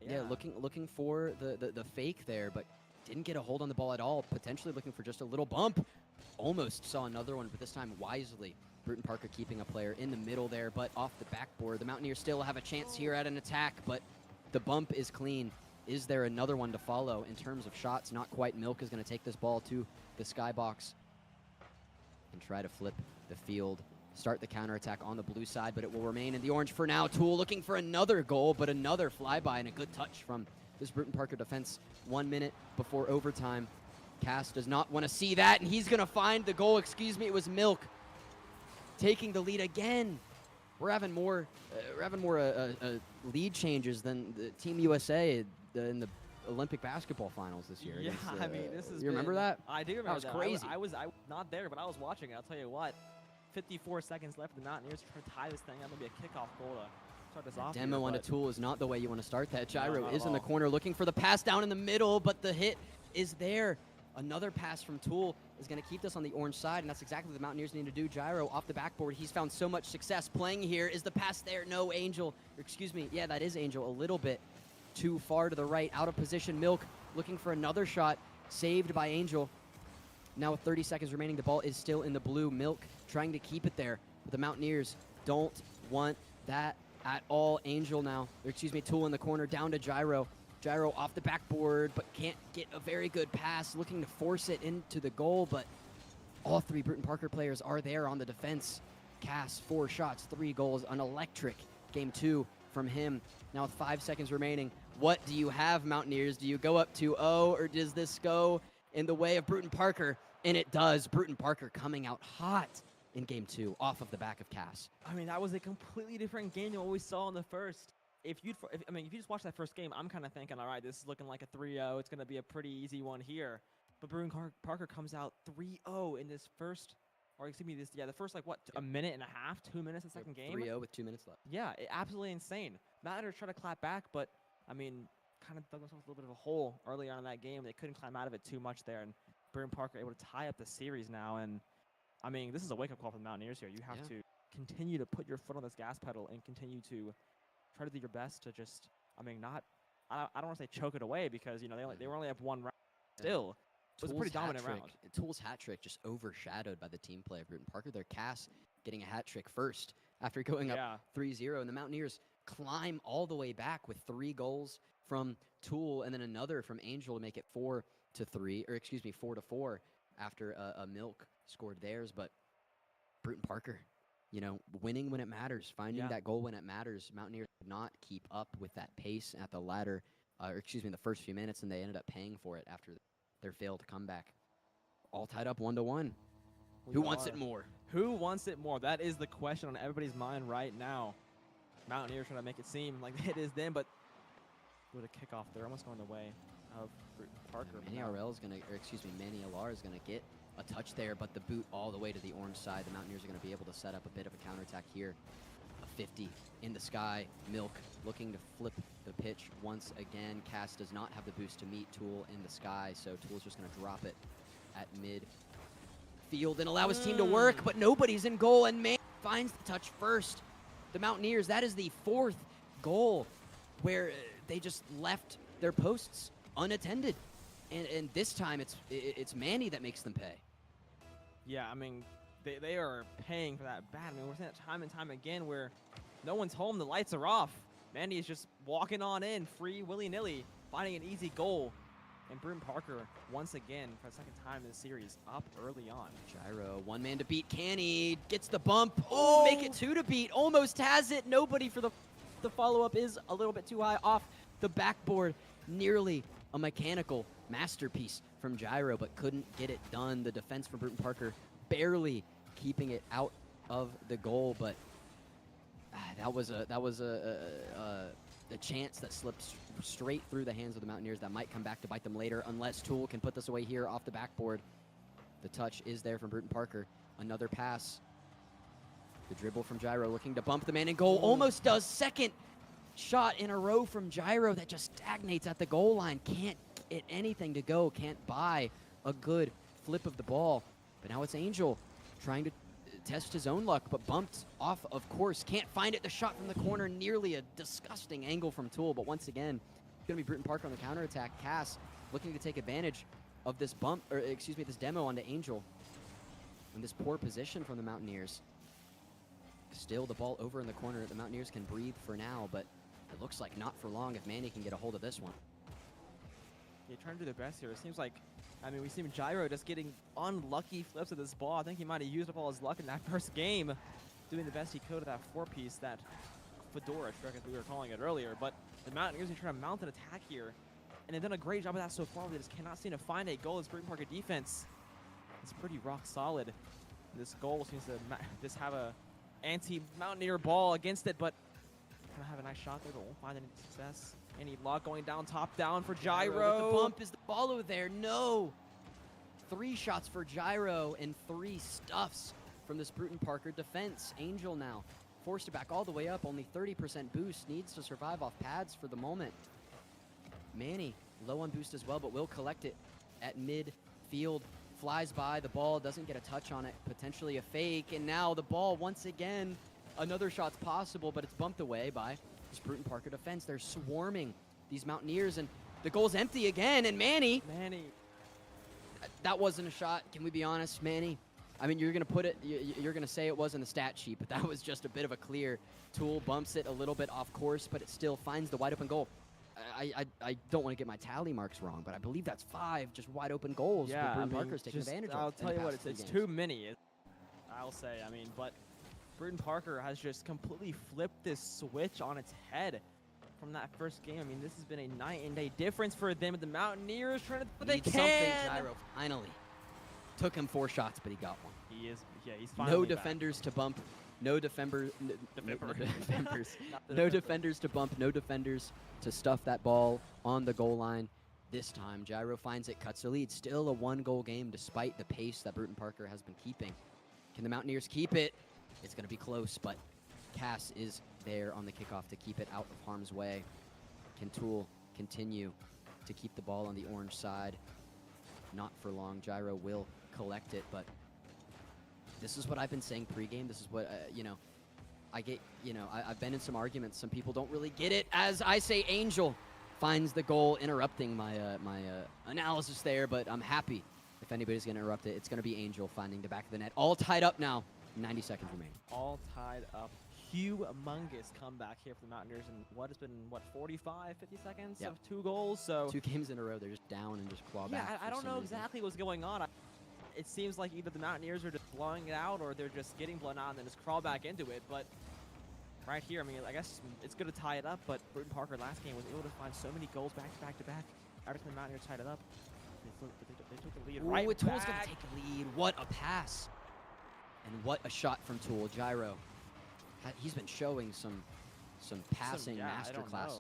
Yeah, looking for the fake there, but didn't get a hold on the ball at all. Potentially looking for just a little bump. Almost saw another one, but this time wisely. Bruton Parker keeping a player in the middle there, but off the backboard. The Mountaineers still have a chance here at an attack, but the bump is clean. Is there another one to follow in terms of shots? Not quite. Milk is going to take this ball to the skybox and try to flip the field. Start the counterattack on the blue side, but it will remain in the orange for now. Tool looking for another goal, but another flyby and a good touch from this Bruton Parker defense 1 minute before overtime. Cass does not want to see that, and he's going to find the goal. Excuse me, it was Milk taking the lead again. We're having more lead changes than the Team USA in the Olympic basketball finals this year. Yeah, against, I mean, this is. You remember that? I do remember That was crazy. I was not there, but I was watching it. I'll tell you what. 54 seconds left. The Mountaineers trying to tie this thing up. Maybe a kickoff goal to start this off. Demo on a Tool is not the way you want to start that. Gyro not is at in the all. corner looking for the pass down in the middle, but the hit is there. Another pass from Tool is going to keep this on the orange side, and that's exactly what the Mountaineers need to do. Gyro off the backboard. He's found so much success playing here. Is the pass there? No, Angel. Or excuse me. Yeah, that is Angel. A little bit too far to the right. Out of position. Milk looking for another shot. Saved by Angel. Now with 30 seconds remaining, the ball is still in the blue. Milk trying to keep it there. But the Mountaineers don't want that at all. Angel now. Or excuse me, Tool in the corner. Down to Gyro. Gyro off the backboard, but can't get a very good pass. Looking to force it into the goal, but all three Bruton Parker players are there on the defense. Cass, 4 shots, 3 goals, an electric game 2 from him. Now with 5 seconds remaining, what do you have, Mountaineers? Do you go up 2-0, or does this go in the way of Bruton Parker? And it does. Bruton Parker coming out hot in game 2 off of the back of Cass. I mean, that was a completely different game than what we saw in the first. If you just watch that first game, I'm kind of thinking, all right, this is looking like a 3-0. It's going to be a pretty easy one here. But Bruton Parker comes out 3-0 in this first, or excuse me, the first, like, what, a minute and a half, 2 minutes in the second game? 3-0 with 2 minutes left. Yeah, absolutely insane. Mountaineers tried to clap back, but, I mean, kind of dug themselves a little bit of a hole early on in that game. They couldn't climb out of it too much there, and Bruton Parker able to tie up the series now. And, I mean, this is a wake-up call for the Mountaineers here. You have to continue to put your foot on this gas pedal and continue to try to do your best to just, I mean, I don't want to say choke it away, because, you know, they were only up 1 round. Still, it was a pretty dominant round. Tool's hat trick just overshadowed by the team play of Bruton Parker. Their Cass getting a hat trick first after going up 3-0, and the Mountaineers climb all the way back with 3 goals from Tool and then another from Angel to make it 4-3, or excuse me, 4-4 after a Milk scored theirs. But Bruton Parker, you know, winning when it matters, finding that goal when it matters. Mountaineers could not keep up with that pace at the latter, or excuse me, the first few minutes, and they ended up paying for it after their failed comeback. All tied up 1-1. Who wants it more? Who wants it more? That is the question on everybody's mind right now. Mountaineers trying to make it seem like it is them, but with a kickoff, they're almost going the way of Bruton Parker. Manny Alar is going to get a touch there, but the boot all the way to the orange side. The Mountaineers are going to be able to set up a bit of a counterattack here. A 50 in the sky. Milk looking to flip the pitch once again. Cass does not have the boost to meet Tool in the sky, so Tool's just going to drop it at mid-field and allow his team to work, but nobody's in goal, and man finds the touch first. The Mountaineers, that is the 4th goal where they just left their posts unattended. And this time it's Manny that makes them pay. Yeah, I mean, they are paying for that bad. I mean, we're seeing that time and time again where no one's home, the lights are off. Manny is just walking on in, free willy-nilly, finding an easy goal. And Bruton Parker, once again, for the second time in the series, up early on. Gyro, 1 man to beat. Canny gets the bump. Oh, make it 2 to beat. Almost has it. Nobody for the follow-up is a little bit too high off the backboard. Nearly a mechanical masterpiece from Gyro, but couldn't get it done. The defense from Bruton Parker barely keeping it out of the goal, but that was a chance that slipped straight through the hands of the Mountaineers that might come back to bite them later, unless Tool can put this away here off the backboard. The touch is there from Bruton Parker. Another pass The dribble from Gyro looking to bump the man in goal. Almost does. Second shot in a row from Gyro that just stagnates at the goal line. Can't get anything to go. Can't buy a good flip of the ball. But now it's Angel trying to test his own luck, but bumped off, of course. Can't find it. The shot from the corner, nearly a disgusting angle from Tool. But once again, it's going to be Bruton Parker on the counterattack. Cass looking to take advantage of this bump, or excuse me, this demo onto Angel. And this poor position from the Mountaineers. Still the ball over in the corner. The Mountaineers can breathe for now, but it looks like not for long if Manny can get a hold of this one. Yeah, trying to do their best here. It seems like, I mean, we see Gyro just getting unlucky flips of this ball. I think he might have used up all his luck in that first game, doing the best he could with that four-piece, that Fedora trick, as we were calling it earlier. But the Mountaineers are trying to mount an attack here, and they've done a great job of that so far. They just cannot seem to find a goal. This Bruton Parker defense is pretty rock solid. This goal seems to just have a anti-Mountaineer ball against it, but gonna have a nice shot there, but won't find any success. Any luck going down, top down for Gyro. With the bump, is the follow there? No. 3 shots for Gyro and 3 stuffs from this Bruton Parker defense. Angel now forced to back all the way up, only 30% boost, needs to survive off pads for the moment. Manny low on boost as well, but will collect it at midfield. Flies by, the ball doesn't get a touch on it, potentially a fake, and now the ball once again, another shot's possible, but it's bumped away by this Bruton Parker defense. They're swarming these Mountaineers, and the goal's empty again, and Manny, that wasn't a shot, can we be honest, Manny? I mean, you're gonna put it, you're gonna say it was in the stat sheet, but that was just a bit of a clear. Tool bumps it a little bit off course, but it still finds the wide open goal. I don't want to get my tally marks wrong, but I believe that's 5 just wide open goals. Yeah, Bruton Parker's taking advantage of. I'll tell you what, it's too many. I'll say, I mean, but Bruton Parker has just completely flipped this switch on its head from that first game. I mean, this has been a night and day difference for them. The Mountaineers trying to, but they can. Something, Gyro finally. Took him 4 shots, but he got one. He's finally no defenders back. To bump. No defenders. No defenders to bump. No defenders to stuff that ball on the goal line. This time, Gyro finds it, cuts the lead. Still a 1-goal game despite the pace that Bruton Parker has been keeping. Can the Mountaineers keep it? It's going to be close, but Cass is there on the kickoff to keep it out of harm's way. Can Tool continue to keep the ball on the orange side? Not for long. Gyro will collect it, but this is what I've been saying pregame. This is what, I get, I've been in some arguments. Some people don't really get it. As I say, Angel finds the goal, interrupting my analysis there, but I'm happy if anybody's going to interrupt it. It's going to be Angel finding the back of the net. All tied up now. 90 seconds remaining. All tied up. Humongous comeback here for the Mountaineers in what has been, 45, 50 seconds of 2 goals? So 2 games in a row, they're just down and just claw back. Yeah, I don't know exactly what's going on. It seems like either the Mountaineers are just blowing it out or they're just getting blown out and then just crawl back into it. But right here, I mean, I guess it's good to tie it up, but Bruton Parker last game was able to find so many goals back to back. Every time the Mountaineers tied it up, they took the lead right back. Tool's going to take the lead. What a pass. And what a shot from Tool. Gyro. He's been showing some passing masterclass.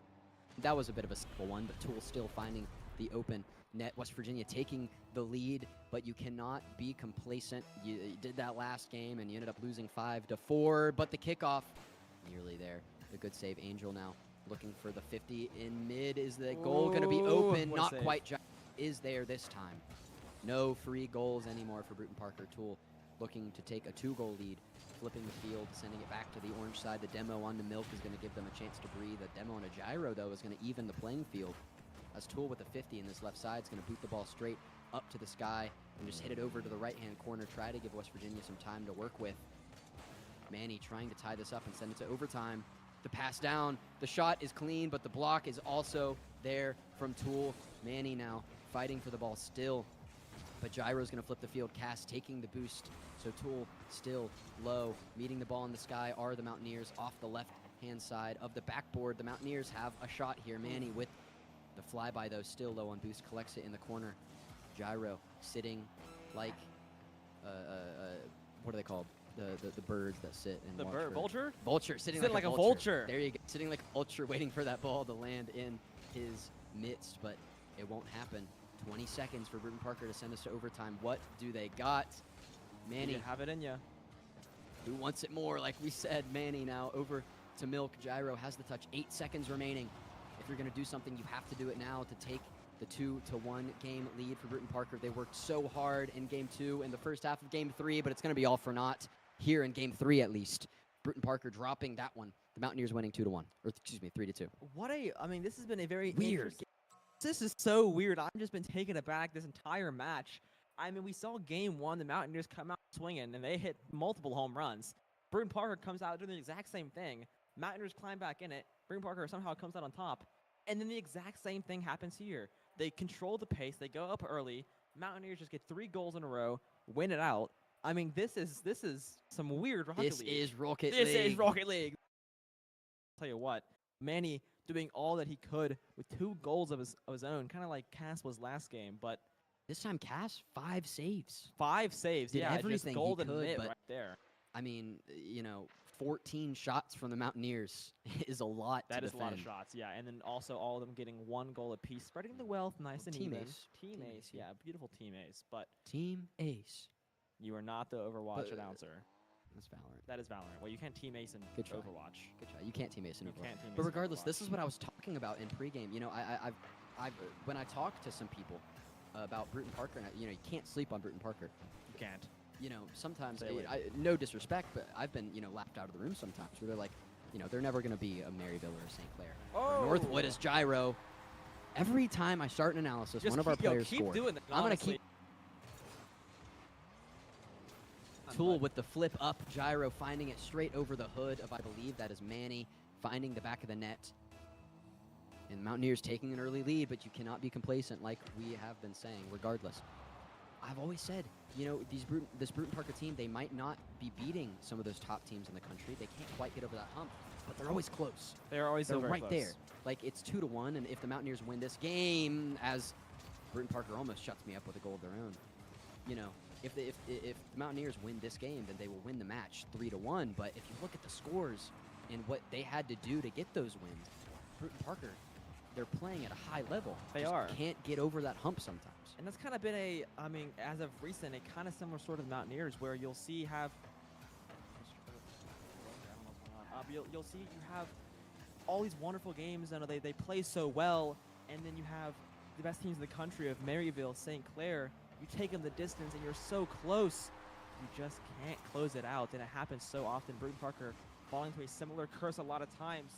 That was a bit of a simple one, but Tool still finding the open net. West Virginia taking the lead, but you cannot be complacent. You did that last game, and you ended up losing 5-4, but the kickoff, nearly there. The good save. Angel now looking for the 50 in mid. Is the goal going to be open? Not quite. Gyro is there this time. No free goals anymore for Bruton Parker. Tool looking to take a 2-goal lead, flipping the field, sending it back to the orange side. The demo onto Milk is going to give them a chance to breathe. The demo on a Gyro, though, is going to even the playing field. As Tool with the 50 in this left side is going to boot the ball straight up to the sky and just hit it over to the right-hand corner, try to give West Virginia some time to work with. Manny trying to tie this up and send it to overtime. The pass down, the shot is clean, but the block is also there from Tool. Manny now fighting for the ball still, but Gyro's going to flip the field. Cass taking the boost, so Tool still low. Meeting the ball in the sky are the Mountaineers off the left-hand side of the backboard. The Mountaineers have a shot here. Manny with the flyby, though, still low on boost, collects it in the corner. Gyro sitting like, what are they called? The birds that sit and the watch bird for- vulture? Vulture, sitting like a vulture. There you go. Sitting like a vulture, waiting for that ball to land in his midst, but it won't happen. 20 seconds for Bruton Parker to send us to overtime. What do they got? Manny. You have it in ya. Who wants it more? Like we said, Manny now over to Milk. Gyro has the touch. 8 seconds remaining. If you're going to do something, you have to do it now to take the 2-1 game lead for Bruton Parker. They worked so hard in Game 2 in the first half of Game 3, but it's going to be all for naught here in Game 3 at least. Bruton Parker dropping that one. The Mountaineers winning 2-1, or excuse me, 3-2. I mean, this has been a very Weird. This is so weird. I've just been taken aback this entire match. I mean, we saw Game 1, the Mountaineers come out swinging, and they hit multiple home runs. Bruton Parker comes out doing the exact same thing. Mountaineers climb back in it. Bruton Parker somehow comes out on top. And then the exact same thing happens here. They control the pace. They go up early. Mountaineers just get 3 goals in a row, win it out. I mean, this is some weird Rocket League. This is Rocket This League. is Rocket League. Tell you what, Manny doing all that he could with 2 goals of his own, kind of like Cass was last game, but This time, Cass, 5 saves. 5 saves. Did Yeah, everything just golden he could, mitt but right there. I mean, 14 shots from the Mountaineers is a lot to That is a lot of defend. shots, yeah. And then also all of them getting 1 goal apiece, spreading the wealth nice and Team even. ace. Team Team ace, ace, yeah, yeah. beautiful team ace. But Team Ace. you are not the Overwatch But- announcer. That's Valorant. That is Valorant. Well, you can't team ace in Good try. Overwatch. Good try. You can't Team Ace in You Overwatch. can't team ace But in regardless, this Overwatch. is what I was talking about in pregame. I've when I talk to some people about Bruton Parker, and you can't sleep on Bruton Parker. You can't. Sometimes, Stay away. no disrespect, but I've been, laughed out of the room sometimes where they're like, they're never going to be a Maryville or a St. Clair. Oh! Northwood is Gyro. Every time I start an analysis, Just one of our players keep score. doing that. I'm going to honestly. keep Tool with the flip up. Gyro finding it straight over the hood of, I believe that is Manny, finding the back of the net. And Mountaineers taking an early lead, but you cannot be complacent like we have been saying, regardless. I've always said, this Bruton Parker team, they might not be beating some of those top teams in the country. They can't quite get over that hump, but they're always close. They're always They're so very right close. there. Like, it's 2-1, and if the Mountaineers win this game, as Bruton Parker almost shuts me up with a goal of their own, if the Mountaineers win this game, then they will win the match 3-1. But if you look at the scores and what they had to do to get those wins, Bruton Parker, they're playing at a high level. They Just are. Can't get over that hump sometimes. And that's kind of been as of recent, a kind of similar sort of Mountaineers where you'll see you'll see you have all these wonderful games and they play so well, and then you have the best teams in the country of Maryville, St. Clair. You take them the distance and you're so close, you just can't close it out, and it happens so often. Bruton Parker falling to a similar curse a lot of times.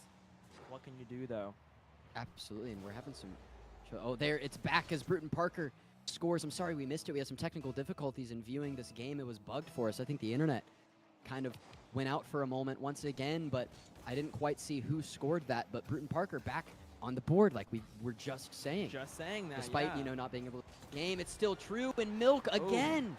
What can you do though? Absolutely, and we're having some. Oh, there it's back as Bruton Parker scores. I'm sorry we missed it. We had some technical difficulties in viewing this game. It was bugged for us. I think the internet kind of went out for a moment once again, but I didn't quite see who scored that. But Bruton Parker back on the board, like we were just saying. Just saying that. Despite yeah. not being able to game, it's still true. And Milk again.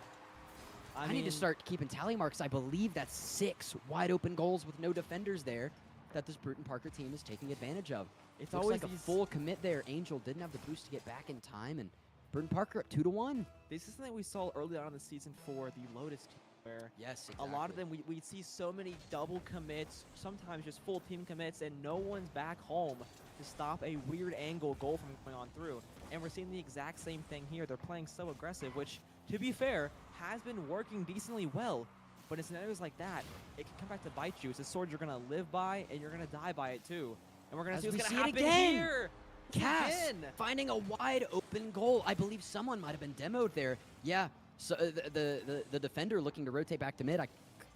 I need to start keeping tally marks. I believe that's 6 wide open goals with no defenders there that this Bruton Parker team is taking advantage of. It's Looks always like a these- full commit there. Angel didn't have the boost to get back in time, and Bruton Parker up 2-1. This is something we saw early on in the season for the Lotus team, where Yes, a lot of them we see so many double commits, sometimes just full team commits, and no one's back home to stop a weird angle goal from going on through. And we're seeing the exact same thing here. They're playing so aggressive, which, to be fair, has been working decently well. But in scenarios like that, it can come back to bite you. It's a sword you're going to live by, and you're going to die by it too. And we're going to see As what's we going to see it happen again. here. Cass Again. finding a wide open goal. I believe someone might have been demoed there. Yeah, so the defender looking to rotate back to mid, I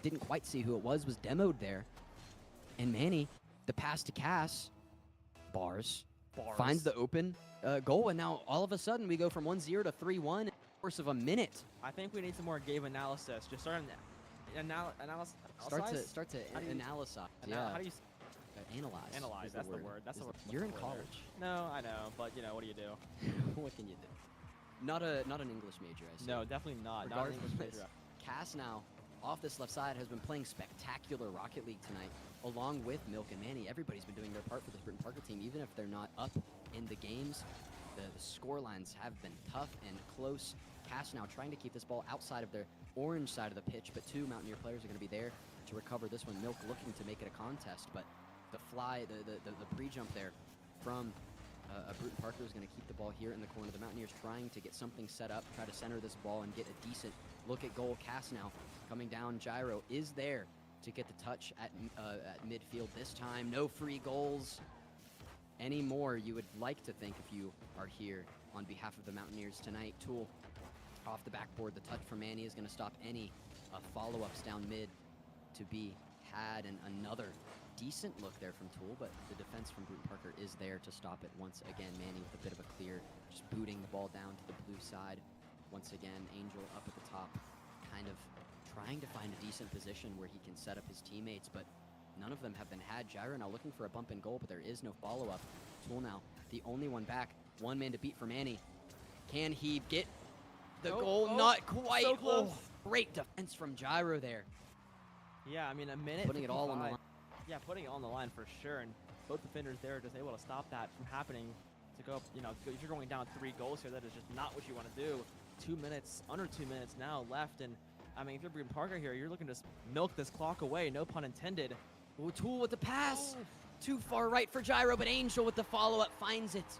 didn't quite see who it was demoed there. And Manny, the pass to Cass, bars. Finds the open goal, and now all of a sudden we go from 1-0 to 3-1 in the course of a minute. I think we need some more game analysis. Just start analysis. Start to How do you- analyze. How Yeah, do you analyze. analyze? is That's the word. That's Is the word. You're in Word. college. No, I know, but what do you do? What can you do? Not an English major, I see. No, definitely not. Not an English Regardless, major. Cass now, off this left side, has been playing spectacular Rocket League tonight, along with Milk and Manny. Everybody's been doing their part for this Bruton Parker team, even if they're not up in the games. The score lines have been tough and close. Cass now trying to keep this ball outside of their orange side of the pitch, but 2 Mountaineer players are going to be there to recover this one. Milk looking to make it a contest, but the pre-jump there from Bruton Parker is going to keep the ball here in the corner. The Mountaineers trying to get something set up, try to center this ball and get a decent look at goal. Cass now coming down. Gyro is there. to get the touch at midfield this time. No free goals anymore. You would like to think if you are here on behalf of the Mountaineers tonight. Tool off the backboard. The touch from Manny is going to stop any follow-ups down mid to be had, and another decent look there from Tool, but the defense from Bruton Parker is there to stop it once again. Manny with a bit of a clear, just booting the ball down to the blue side. Once again, Angel up at the top, kind of trying to find a decent position where he can set up his teammates, but none of them have been had. Gyro now looking for a bump and goal, but there is no follow-up. Tool now the only one back. One man to beat for Manny. Can he get the goal? Not quite. So close. Great defense from Gyro there. Yeah, I mean, a minute. Putting it all on the 55. line. Yeah, putting it on the line for sure, and both defenders there are just able to stop that from happening. To go up, you know, if you're going down 3 goals here, that is just not what you want to do. 2 minutes, under 2 minutes now left, and I mean, if you're Bruton Parker here, you're looking to milk this clock away, no pun intended. Ooh, Tool with the pass. Too far right for Gyro, but Angel with the follow-up finds it.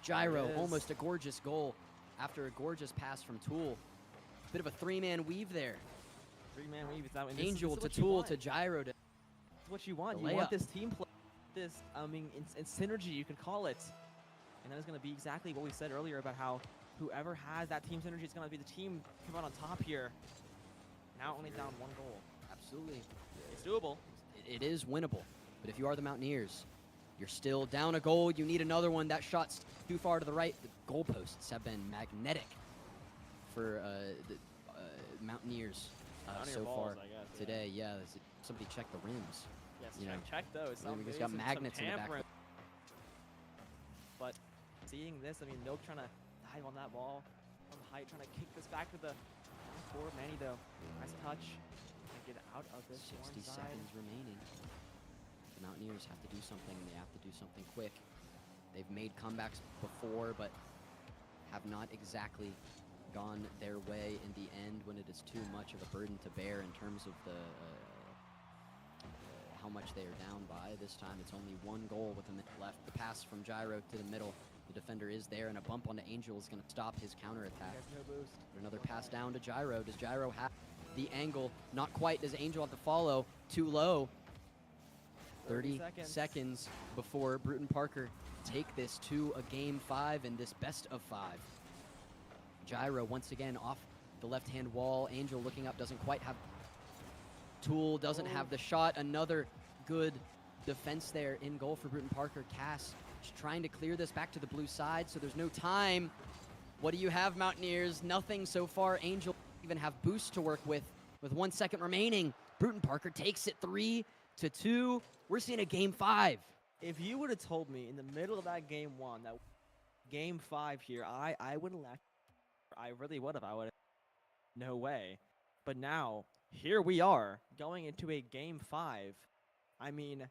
Gyro, almost a gorgeous goal after a gorgeous pass from Tool. Bit of a 3-man weave there. 3-man weave. Angel to Tool to Gyro to. That's what you want. The You want layup. this team play, this, I mean, in synergy, you could call it. And that is going to be exactly what we said earlier about how whoever has that team synergy is going to be the team come out on top here. Now only down 1 goal. Absolutely. It's doable. It is winnable. But if you are the Mountaineers, you're still down a goal. You need another one. That shot's too far to the right. The goalposts have been magnetic for the Mountaineers so far today. Yeah, somebody check the rims. Yes, You know, check those. we just got magnets in the back. But seeing this, I mean, Milk trying to dive on that ball from height, trying to kick this back to the forward. Manny, though, nice touch. And get out of this 60 seconds remaining. The Mountaineers have to do something, and they have to do something quick. They've made comebacks before, but have not exactly gone their way in the end when it is too much of a burden to bear in terms of the how much they are down by. This time it's only 1 goal with a minute left. The pass from Gyro to the middle. The defender is there, and a bump onto Angel is going to stop his counterattack. No boost. Another pass down to Gyro. Does Gyro have the angle? Not quite. Does Angel have to follow? Too low. 30 seconds before Bruton Parker take this to a game 5 in this best of 5. Gyro once again off the left-hand wall. Angel looking up, doesn't quite have. Tool doesn't have the shot. Another good defense there in goal for Bruton Parker. Cass just trying to clear this back to the blue side, so there's no time. What do you have, Mountaineers? Nothing so far. Angel even have boost to work with 1 second remaining. Bruton Parker takes it 3-2. We're seeing a game 5. If you would have told me in the middle of that game 1, that game 5 here, I would have laughed. I really would have. I would have. No way. But now, here we are, going into a game 5. I mean,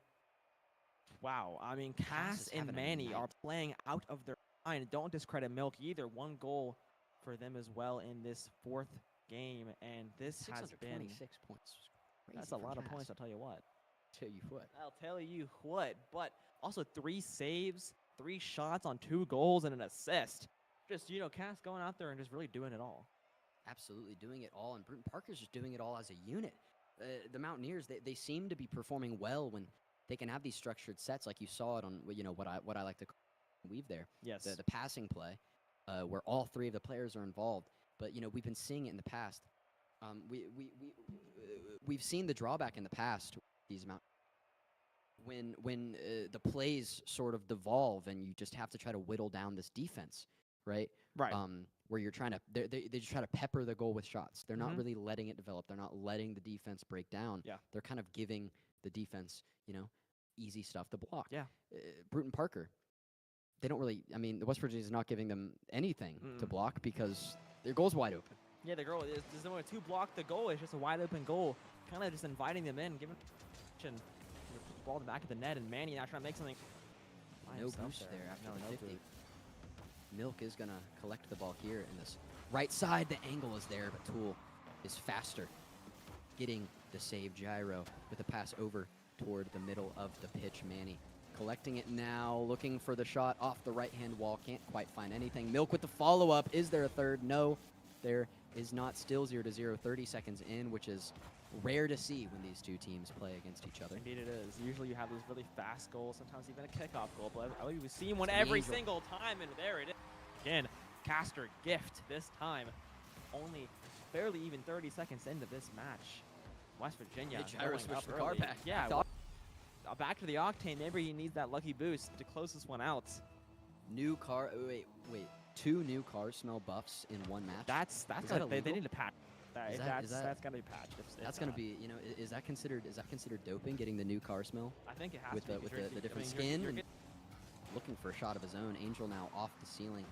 wow. I mean, Cass and Manny are playing out of their mind. Don't discredit Milk either. 1 goal for them as well in this 4th game. And this has been 26 points. That's a lot of points, I'll tell you what. I'll tell you what. But also 3 saves, 3 shots on 2 goals and an assist. Just, you know, Cass going out there and just really doing it all. Absolutely doing it all, and Bruton Parker's just doing it all as a unit. The Mountaineers, they seem to be performing well when they can have these structured sets, like you saw it on, you know, what I like to weave there. Yes. The passing play, where all 3 of the players are involved. But you know, we've been seeing it in the past. We've seen the drawback in the past. These when the plays sort of devolve, and you just have to try to whittle down this defense, right? Right. Where you're trying to, they just try to pepper the goal with shots. They're not really letting it develop. They're not letting the defense break down. Yeah. They're kind of giving the defense, you know, easy stuff to block. Yeah. Bruton Parker, they don't really, I mean, the West Virginia's not giving them anything to block because their goal's wide open. Yeah, the goal is there's no way to block the goal. It's just a wide open goal. Kind of just inviting them in, giving them the ball to the back of the net, and Manny now trying to make something. No boost there after the 50. Milk is going to collect the ball here in this right side. The angle is there, but Tool is faster, getting the save. Gyro with a pass over toward the middle of the pitch. Manny collecting it now, looking for the shot off the right-hand wall. Can't quite find anything. Milk with the follow-up. Is there a third? No, there is not still 0-0 30 seconds in, which is rare to see when these two teams play against each other. Indeed it is. Usually you have those really fast goals, sometimes even a kickoff goal, but we've seen one It's every Angel. single time, and there it is. Again, caster gift this time. Only barely even 30 seconds into this match. West Virginia Did Gyro going switch up the car early. back? Yeah, Thought- back to the Octane. Maybe he needs that lucky boost to close this one out. New car. Wait. 2 new car smell buffs in one match. That's Is that they illegal? need to patch. Is That's that- gotta be patched. If That's gonna not. be, is that considered doping? Getting the new car smell I think it has with to be the with 'cause you're- the I different mean, skin. you're And looking for a shot of his own. Angel now off the ceiling,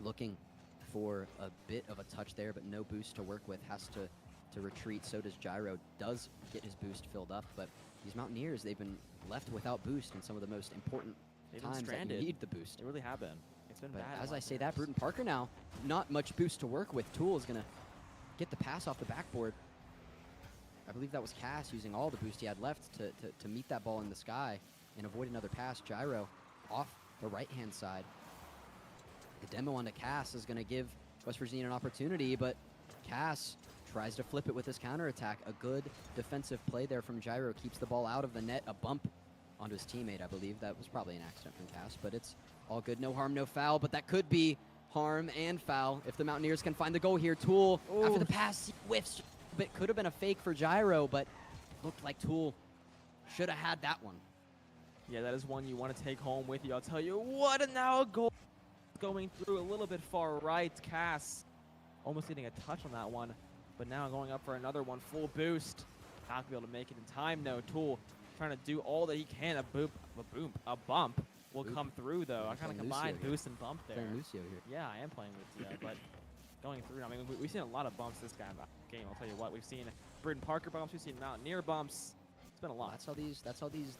looking for a bit of a touch there, but no boost to work with. Has to retreat. So does Gyro. Does get his boost filled up, but these Mountaineers, they've been left without boost in some of the most important They've been times that you stranded. need the boost. They really have been. It's been But bad. as in I say that, Mountaineers. Bruton Parker now, not much boost to work with. Tool is going to get the pass off the backboard. I believe that was Cass using all the boost he had left to meet that ball in the sky and avoid another pass. Gyro off the right-hand side. The demo onto Cass is going to give West Virginia an opportunity, but Cass tries to flip it with his counterattack. A good defensive play there from Gyro. Keeps the ball out of the net. A bump onto his teammate, I believe. That was probably an accident from Cass, but it's all good. No harm, no foul, but that could be harm and foul if the Mountaineers can find the goal here. Tool, after the pass, whiffs. It could have been a fake for Gyro, but looked like Tool should have had that one. Yeah, that is one you want to take home with you. I'll tell you what, and now a goal going through a little bit far right. Cass almost getting a touch on that one, but now going up for another one. Full boost. Not going to be able to make it in time, no. Tool trying to do all that he can. A bump will Boop. come through, though. Yeah, I kind of playing Lucio combined here. boost and bump there. Playing Lucio here. Yeah, I am playing Lucio, but going through. I mean, we've seen a lot of bumps this game. I'll tell you what. We've seen Bruton Parker bumps. We've seen Mountaineer bumps. It's been a lot. That's how these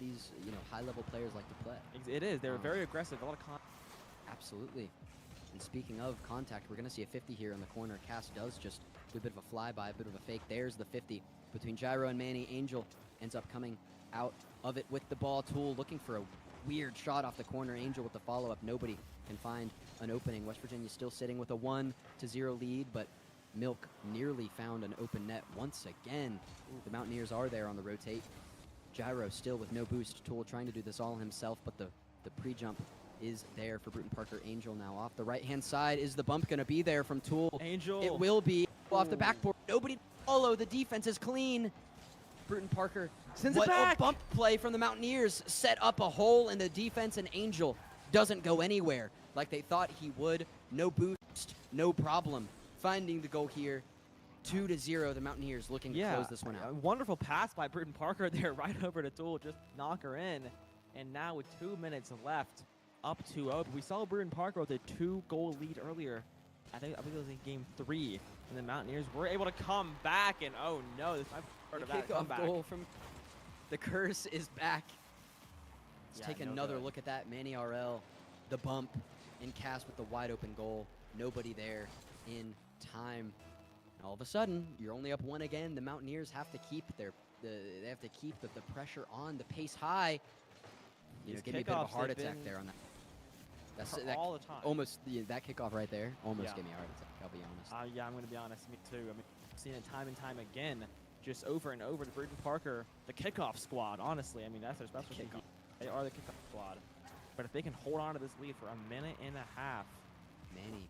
high-level players like to play. It is. They're very aggressive. A lot of Absolutely. And speaking of contact, we're going to see a 50 here in the corner. Cass does just do a bit of a flyby, a bit of a fake. There's the 50 between Gyro and Manny. Angel ends up coming out of it with the ball. Tool looking for a weird shot off the corner. Angel with the follow-up. Nobody can find an opening. West Virginia still sitting with a 1-0 lead, but Milk nearly found an open net once again. The Mountaineers are there on the rotate. Gyro still with no boost. Tool trying to do this all himself, but the pre-jump is there for Bruton Parker. Angel now off the right-hand side. Is the bump going to be there from Tool? Angel. It will be off the backboard. Nobody to follow. The defense is clean. Bruton Parker Sends it what back. a bump play from the Mountaineers. Set up a hole in the defense, and Angel doesn't go anywhere like they thought he would. No boost, no problem. Finding the goal here. 2-0. The Mountaineers looking to close this one A out. wonderful pass by Bruton Parker there, right over to Tool, just knock her in. And now with 2 minutes left, up 2-0. We saw Bruton Parker with a 2-goal lead earlier. I think it was in game 3, and the Mountaineers were able to come back. And oh no, I've heard of that Kickoff comeback. goal from the curse is back. Let's Yeah, take no another good. look at that. Manny RL, the bump, and Cass with the wide open goal. Nobody there in time. And all of a sudden, you're only up 1 again. The Mountaineers have to keep the pressure on, the pace high. You know, These give me a bit of a kickoffs, heart they've attack been there on that. for That all the time. almost that kickoff right there almost Yeah. gave me a heart attack. I'll be honest. Yeah, I'm going to be honest. Me too. I mean, I've seen it time and time again, just over and over. The Bruton Parker, the kickoff squad. Honestly, I mean that's their specialty. Kickoff. They are the kickoff squad. But if they can hold on to this lead for a minute and a half, Manny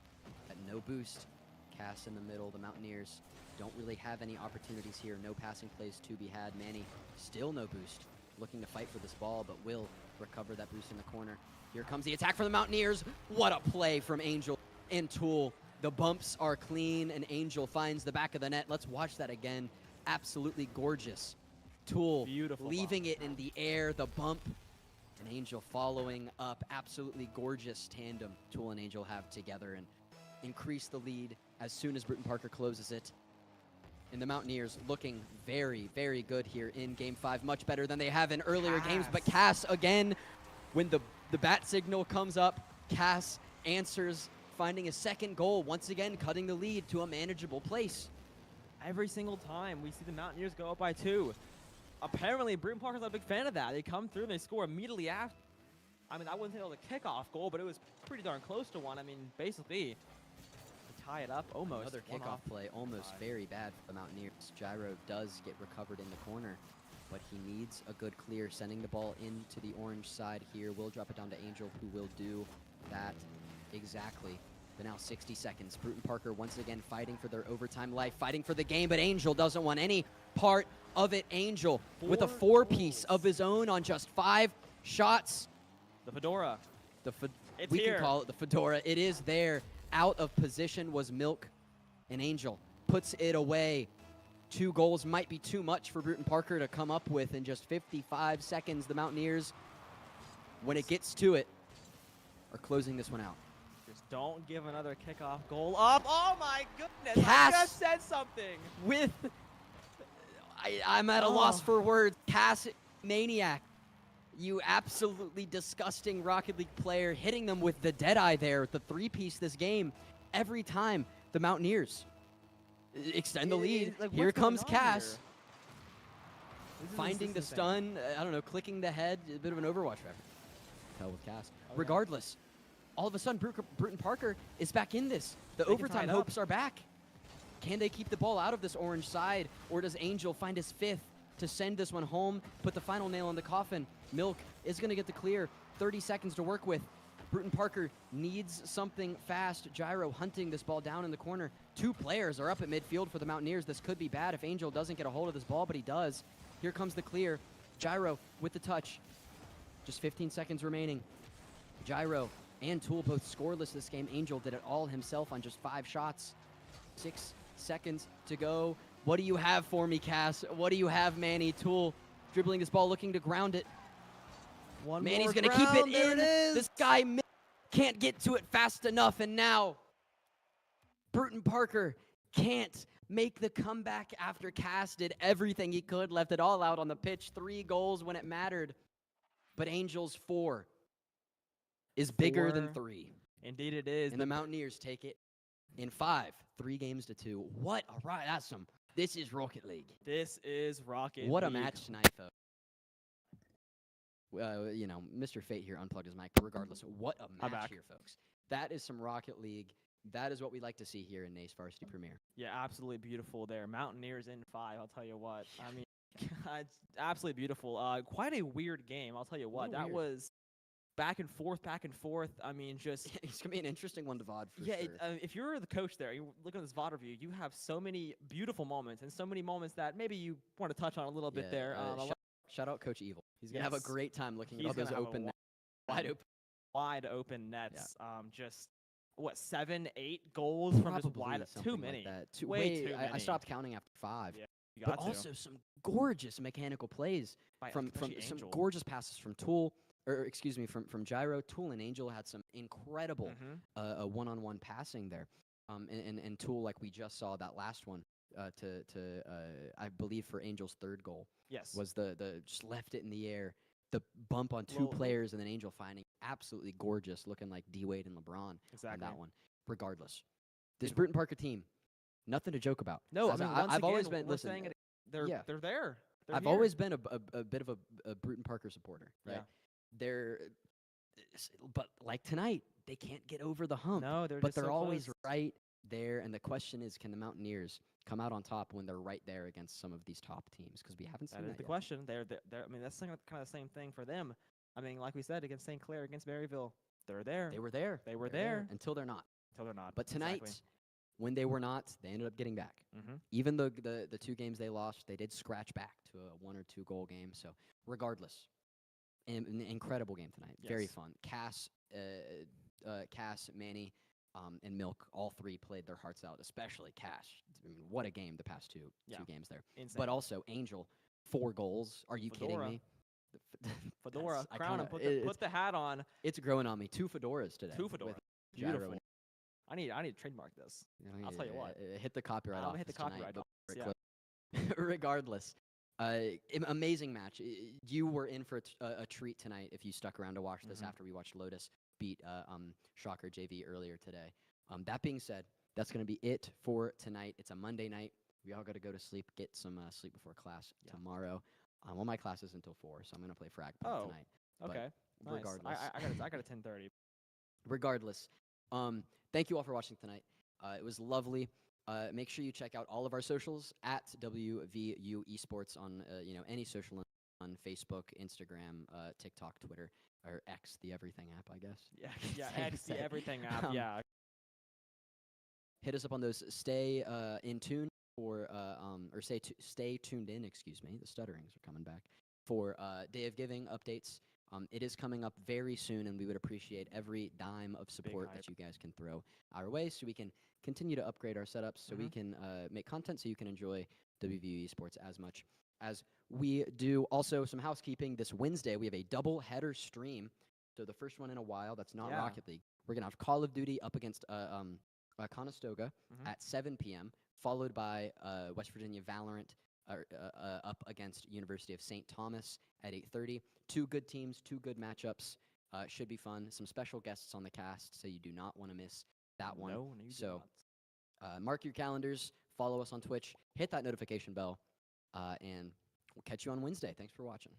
at no boost. Cass in the middle. The Mountaineers don't really have any opportunities here. No passing plays to be had. Manny still no boost. Looking to fight for this ball, but will recover that boost in the corner. Here comes the attack for the Mountaineers. What a play from Angel and Tool. The bumps are clean, and Angel finds the back of the net. Let's watch that again. Absolutely gorgeous. Tool Beautiful leaving bump. it in the air. The bump. And Angel following up. Absolutely gorgeous tandem Tool and Angel have together, and increase the lead as soon as Bruton Parker closes it. And the Mountaineers looking very, very good here in Game 5. Much better than they have in earlier games. But Cass, again, when the bat signal comes up, Cass answers, finding a second goal. Once again, cutting the lead to a manageable place. every single time we see the Mountaineers go up by 2. Apparently, Bruton Parker's not a big fan of that. They come through and they score immediately after. I mean, I wouldn't say it was a kickoff goal, but it was pretty darn close to one. I mean, basically, tie it up. Almost. Another one kickoff off. play, almost Five. very bad for the Mountaineers. Gyro does get recovered in the corner, but he needs a good clear, sending the ball into the orange side here. Will drop it down to Angel, who will do that exactly. But now 60 seconds. Bruton Parker once again fighting for their overtime life, fighting for the game, but Angel doesn't want any part of it. Angel with a four-piece of his own on just 5 shots. The Fedora. It's We here. can call it the Fedora. It is there. Out of position was Milk, and Angel puts it away. 2 goals might be too much for Bruton Parker to come up with in just 55 seconds. The Mountaineers, when it gets to it, are closing this one out. Just don't give another kickoff goal up. Oh my goodness! Cass I just said something. With, I'm at a loss for words. Cass Maniac, you absolutely disgusting Rocket League player, hitting them with the Deadeye there, the 3-piece this game. Every time the Mountaineers extend the lead. Like, Here what's going comes on Cass. here? This is Finding the insane. stun, I don't know, clicking the head, a bit of an Overwatch reference. Hell with Cass. Oh, yeah. Regardless, all of a sudden, Bruton Parker is back in this. The They can tie overtime it up. hopes are back. Can they keep the ball out of this orange side, or does Angel find his 5th to send this one home, put the final nail in the coffin? Milk is going to get the clear. 30 seconds to work with. Bruton Parker needs something fast. Gyro hunting this ball down in the corner. 2 players are up at midfield for the Mountaineers. This could be bad if Angel doesn't get a hold of this ball, but he does. Here comes the clear. Gyro with the touch. Just 15 seconds remaining. Gyro and Tool both scoreless this game. Angel did it all himself on just 5 shots. 6 seconds to go. What do you have for me, Cass? What do you have, Manny? Tool dribbling this ball, looking to ground it. One Manny's more going to keep it ground. There in. is. This guy can't get to it fast enough, and now Bruton Parker can't make the comeback after Cass did everything he could, left it all out on the pitch. 3 goals when it mattered. But Angels 4 is bigger than 4. 3. Indeed it is. And the Mountaineers take it in 5, 3 games to 2. What a ride. That's some. This is Rocket League. This is Rocket What a League. match tonight, folks. You know, Mr. Fate here unplugged his mic, but regardless, what a I'm match back. here, folks. That is some Rocket League. That is what we like to see here in NACE Varsity Premier. Yeah, absolutely beautiful there. Mountaineers in 5, I'll tell you what. I mean, it's absolutely beautiful. Quite a weird game, I'll tell you what. Little That weird. was back and forth, back and forth. I mean, just... It's going to be an interesting one to VOD for yeah, sure. if you're the coach there, you look at this VOD review, you have so many beautiful moments and so many moments that maybe you want to touch on a little bit there. Shout out Coach Evil. He's going to have a Yes. great time looking at He's all those gonna have a open nets. Wide open. wide open nets. Just, what, 7, 8 goals from just Probably wide? something Too like many. that. Way too I many. stopped counting after 5. Yeah, you But got to. also some gorgeous mechanical plays from especially some Angel. gorgeous passes from Tool, or excuse me, from Gyro. Tool and Angel had some incredible one-on-one passing there. And Tool, like we just saw that last one, I believe for Angel's 3rd goal, Yes. was the just left it in the air, the bump on 2 Well, players, and then Angel finding absolutely gorgeous, looking like D Wade and LeBron on Exactly. that one. Regardless, this Bruton Parker team, nothing to joke about. No, I As mean, once I've always again, been. we're Listen, saying it, they're yeah. they're there. They're I've here. always been a bit of a Bruton Parker supporter, right? Yeah. They're, but like tonight, they can't get over the hump. No, they're but just they're so always close. right there. And the question is, can the Mountaineers come out on top when they're right there against some of these top teams? Because we haven't seen That that is the yet. question. They're I mean, that's kind of the same thing for them. I mean, like we said, against St. Clair, against Maryville, they're there. They were there. They were They're there. until they're not. Until they're not. But tonight, Exactly. when they were not, they ended up getting back. Mm-hmm. Even though the 2 games they lost, they did scratch back to a 1 or 2 goal game. So regardless, an incredible game tonight. Very Yes. fun. Cass, Manny, and Milk, all 3 played their hearts out, especially Cass. I mean, what a game the past two games there. Insane. But also Angel, 4 goals. Are you kidding Fedora. me? Fedora, I crown him. kinda- Put the hat on. It's growing on me. 2 fedoras today. 2 fedora. with Gyro Beautiful. and- I need to trademark this. Yeah, I'll tell you what. Hit the copyright I'm gonna office hit the copyright tonight, office, before it closes. Regardless, amazing match. You were in for a treat tonight if you stuck around to watch this after we watched Lotus beat Shocker JV earlier today. That being said, that's going to be it for tonight. It's a Monday night. We all got to go to sleep, get some sleep before class tomorrow. Well, my class is until 4, so I'm going to play Frag Punk tonight. But Okay. Nice. regardless. I got a 10:30. Regardless, thank you all for watching tonight. It was lovely. Make sure you check out all of our socials at WVU Esports on any social on Facebook, Instagram, TikTok, Twitter, or X, the everything app, I guess. Yeah, Same X, the thing. everything app. Yeah. Hit us up on those. Stay in tune or stay tuned in. Excuse me, the stutterings are coming back for Day of Giving updates. It is coming up very soon, and we would appreciate every dime of support that you guys can throw our way, so we can continue to upgrade our setups, so we can make content, so you can enjoy WVU Esports as much as we do. Also, some housekeeping. This Wednesday, we have a double header stream. So the first one in a while. That's not Rocket League. We're gonna have Call of Duty up against Conestoga at 7 p.m., followed by West Virginia Valorant up against University of St. Thomas at 8:30. Two good teams, two good matchups. Should be fun. Some special guests on the cast, so you do not want to miss that one. No, you do not. Mark your calendars. Follow us on Twitch. Hit that notification bell, and we'll catch you on Wednesday. Thanks for watching.